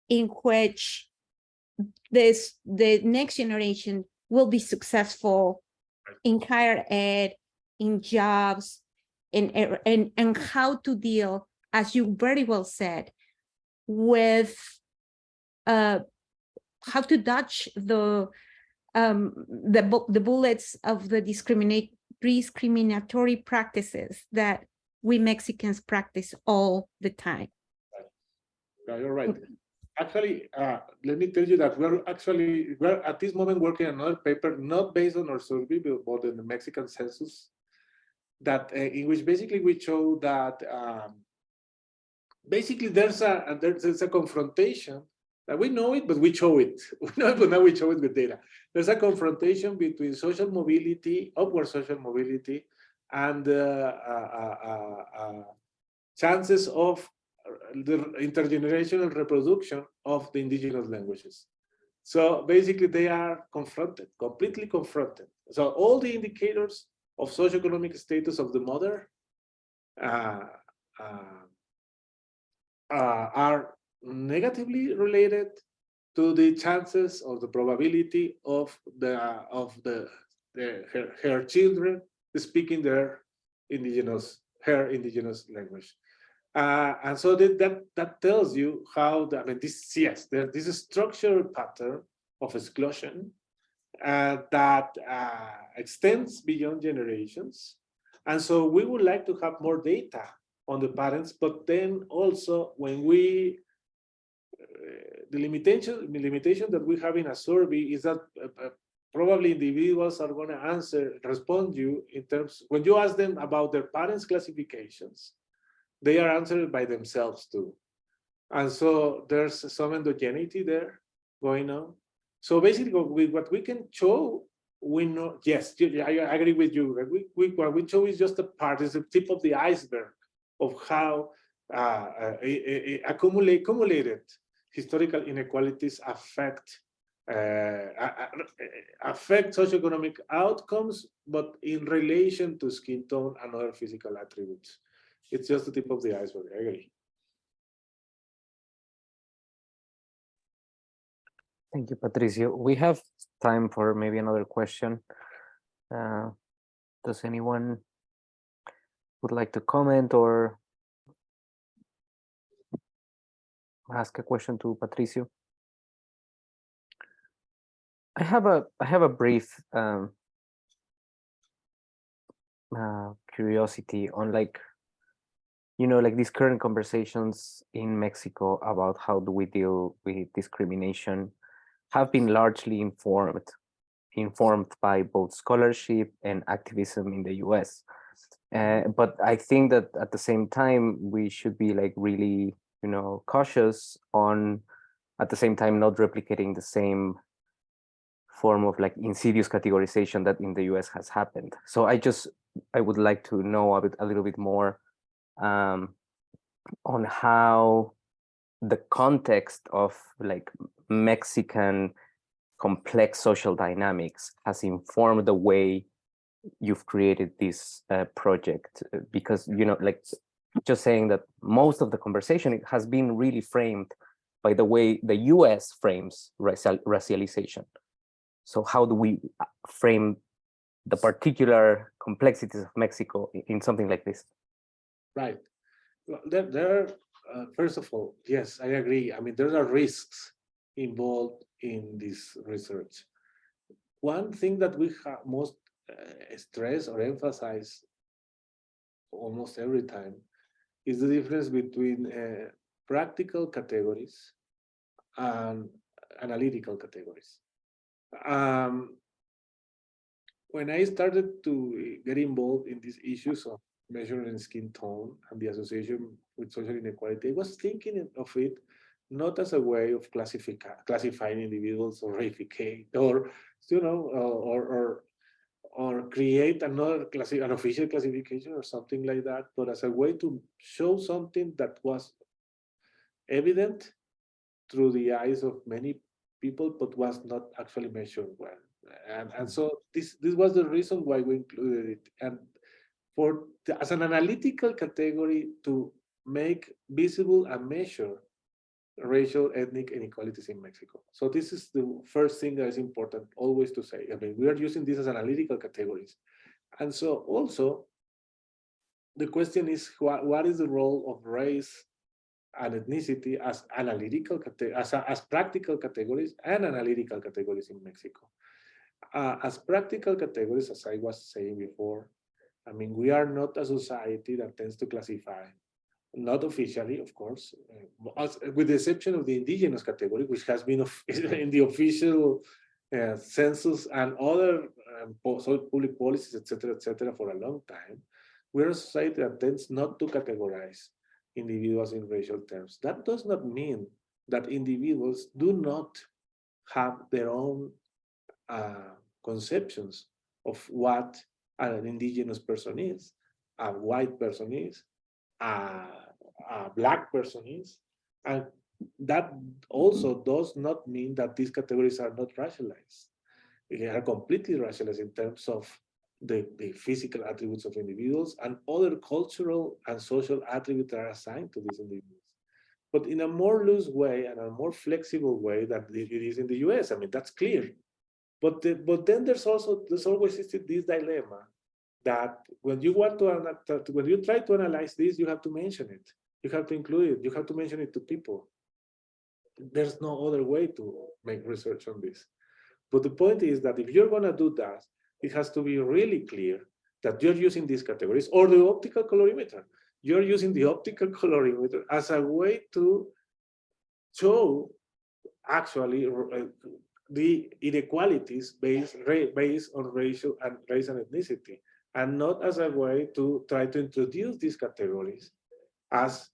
C: in which the next generation will be successful in higher ed, in jobs, and how to deal, as you very well said, with how to dodge the bullets of the discriminatory practices that we Mexicans practice all the time.
B: Yeah, you're right. Actually, let me tell you that we're at this moment working on another paper, not based on our survey, but in the Mexican census, that in which basically we show that basically there's a confrontation that we know it, but we show it. We know it, but now we show it with data. There's a confrontation between social mobility, upward social mobility, and chances of the intergenerational reproduction of the indigenous languages. So basically they are confronted, completely confronted. So all the indicators of socioeconomic status of the mother are negatively related to the chances or the probability of her children speaking her indigenous language. And so that tells you how this is a structural pattern of exclusion that extends beyond generations. And so we would like to have more data on the parents, but then also when we the limitation that we have in a survey is that probably individuals are going to respond you in terms, when you ask them about their parents' classifications, they are answered by themselves too. And so there's some endogeneity there going on. So basically what we can show, we know, yes, I agree with you. What we show is just a part, is the tip of the iceberg of how accumulated historical inequalities affect socioeconomic outcomes, but in relation to skin tone and other physical attributes. It's just the tip of the iceberg. I agree.
D: Thank you, Patricio. We have time for maybe another question. Does anyone would like to comment or ask a question to Patricio? I have a brief curiosity on like these current conversations in Mexico about how do we deal with discrimination have been largely informed by both scholarship and activism in the US. But I think that at the same time, we should be like really, cautious on at the same time not replicating the same form of like insidious categorization that in the US has happened. So I would like to know a little bit more on how the context of like Mexican complex social dynamics has informed the way you've created this project, because like just saying that most of the conversation has been really framed by the way the US frames racialization. So how do we frame the particular complexities of Mexico in something like this?
B: Right. First of all, yes, I agree. I mean, there are risks involved in this research. One thing that we have most stress or emphasize almost every time is the difference between practical categories and analytical categories. When I started to get involved in these issues of measuring skin tone and the association with social inequality, I was thinking of it not as a way of classifying individuals or reificate or or create another an official classification or something like that, but as a way to show something that was evident through the eyes of many people, but was not actually measured well. And so this was the reason why we included it. And as an analytical category to make visible and measure racial, ethnic inequalities in Mexico. So this is the first thing that is important always to say. I mean, we are using this as analytical categories. And so also, the question is, what is the role of race and ethnicity as analytical, as practical categories and analytical categories in Mexico? As practical categories, as I was saying before, I mean, we are not a society that tends to classify, not officially, of course, with the exception of the indigenous category, which has been in the official census and other public policies, et cetera, for a long time. We're a society that tends not to categorize individuals in racial terms. That does not mean that individuals do not have their own conceptions of what an indigenous person is, a white person is, a black person is, and that also does not mean that these categories are not racialized. They are completely racialized in terms of the physical attributes of individuals and other cultural and social attributes that are assigned to these individuals, but in a more loose way and a more flexible way than it is in the US. I mean, that's clear. But then there's always this dilemma that when you try to analyze this, you have to mention it. You have to include it. You have to mention it to people. There's no other way to make research on this. But the point is that if you're going to do that, it has to be really clear that you're using these categories or the optical colorimeter. You're using the optical colorimeter as a way to show actually the inequalities based on race and ethnicity, and not as a way to try to introduce these categories as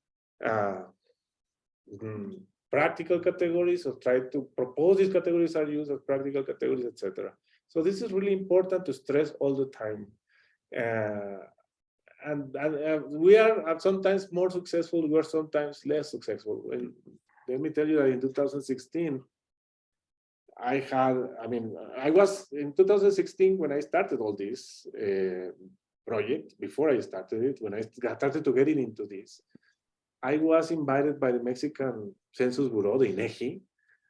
B: practical categories, or try to propose these categories are used as practical categories, etc. So this is really important to stress all the time. And we are sometimes more successful, we are sometimes less successful. Well, let me tell you that in 2016, I was in 2016 when I started all this project. Before I started it, when I started to get into this, I was invited by the Mexican Census Bureau, the INEGI.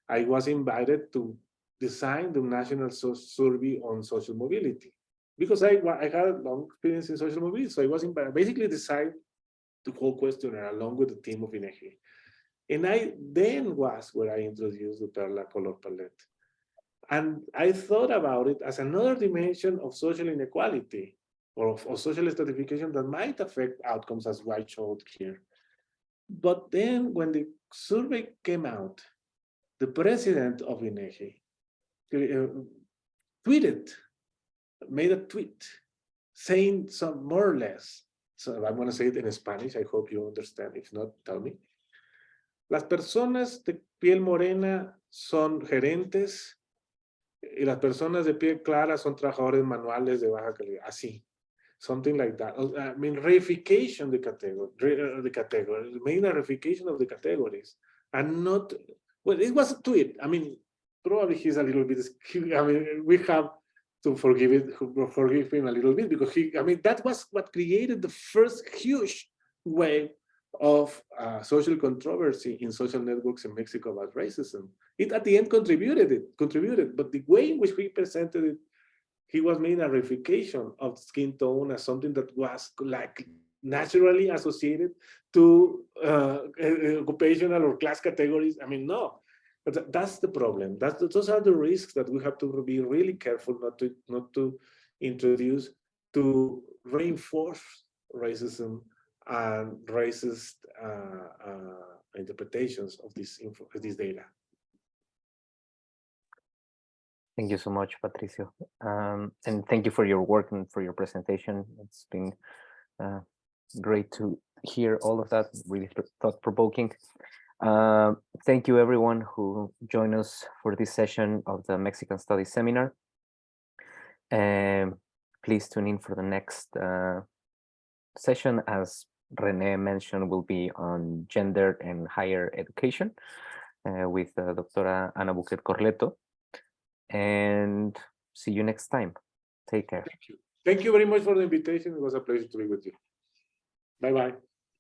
B: I was invited to design the national survey on social mobility, because I had a long experience in social mobility. So I was invited, basically designed the whole questionnaire along with the team of INEGI. And I then was where I introduced the Perla color palette. And I thought about it as another dimension of social inequality, or of social stratification that might affect outcomes, as I showed here. But then when the survey came out, the president of INEGI made a tweet saying some more or less, so I'm going to say it in Spanish, I hope you understand. If not, tell me. Las personas de piel morena son gerentes y las personas de piel clara son trabajadores manuales de baja calidad. Así. Something like that. I mean, reification the category, main reification of the categories, and not, well, it was a tweet. I mean, probably he's a little bit, I mean, we have to forgive him a little bit, because that was what created the first huge wave of social controversy in social networks in Mexico about racism. It at the end contributed, but the way in which we presented it, he was making a reification of skin tone as something that was like naturally associated to occupational or class categories. I mean, no, that's the problem. Those are the risks that we have to be really careful not to introduce to reinforce racism and racist interpretations of this data.
D: Thank you so much, Patricio. And thank you for your work and for your presentation. It's been great to hear all of that, really thought-provoking. Thank you everyone who joined us for this session of the Mexican Studies Seminar. Please tune in for the next session, as René mentioned, will be on gender and higher education with Doctora Ana Buquet Corleto. And see you next time. Take care.
B: Thank you very much for the invitation. It was a pleasure to be with you. Bye-bye.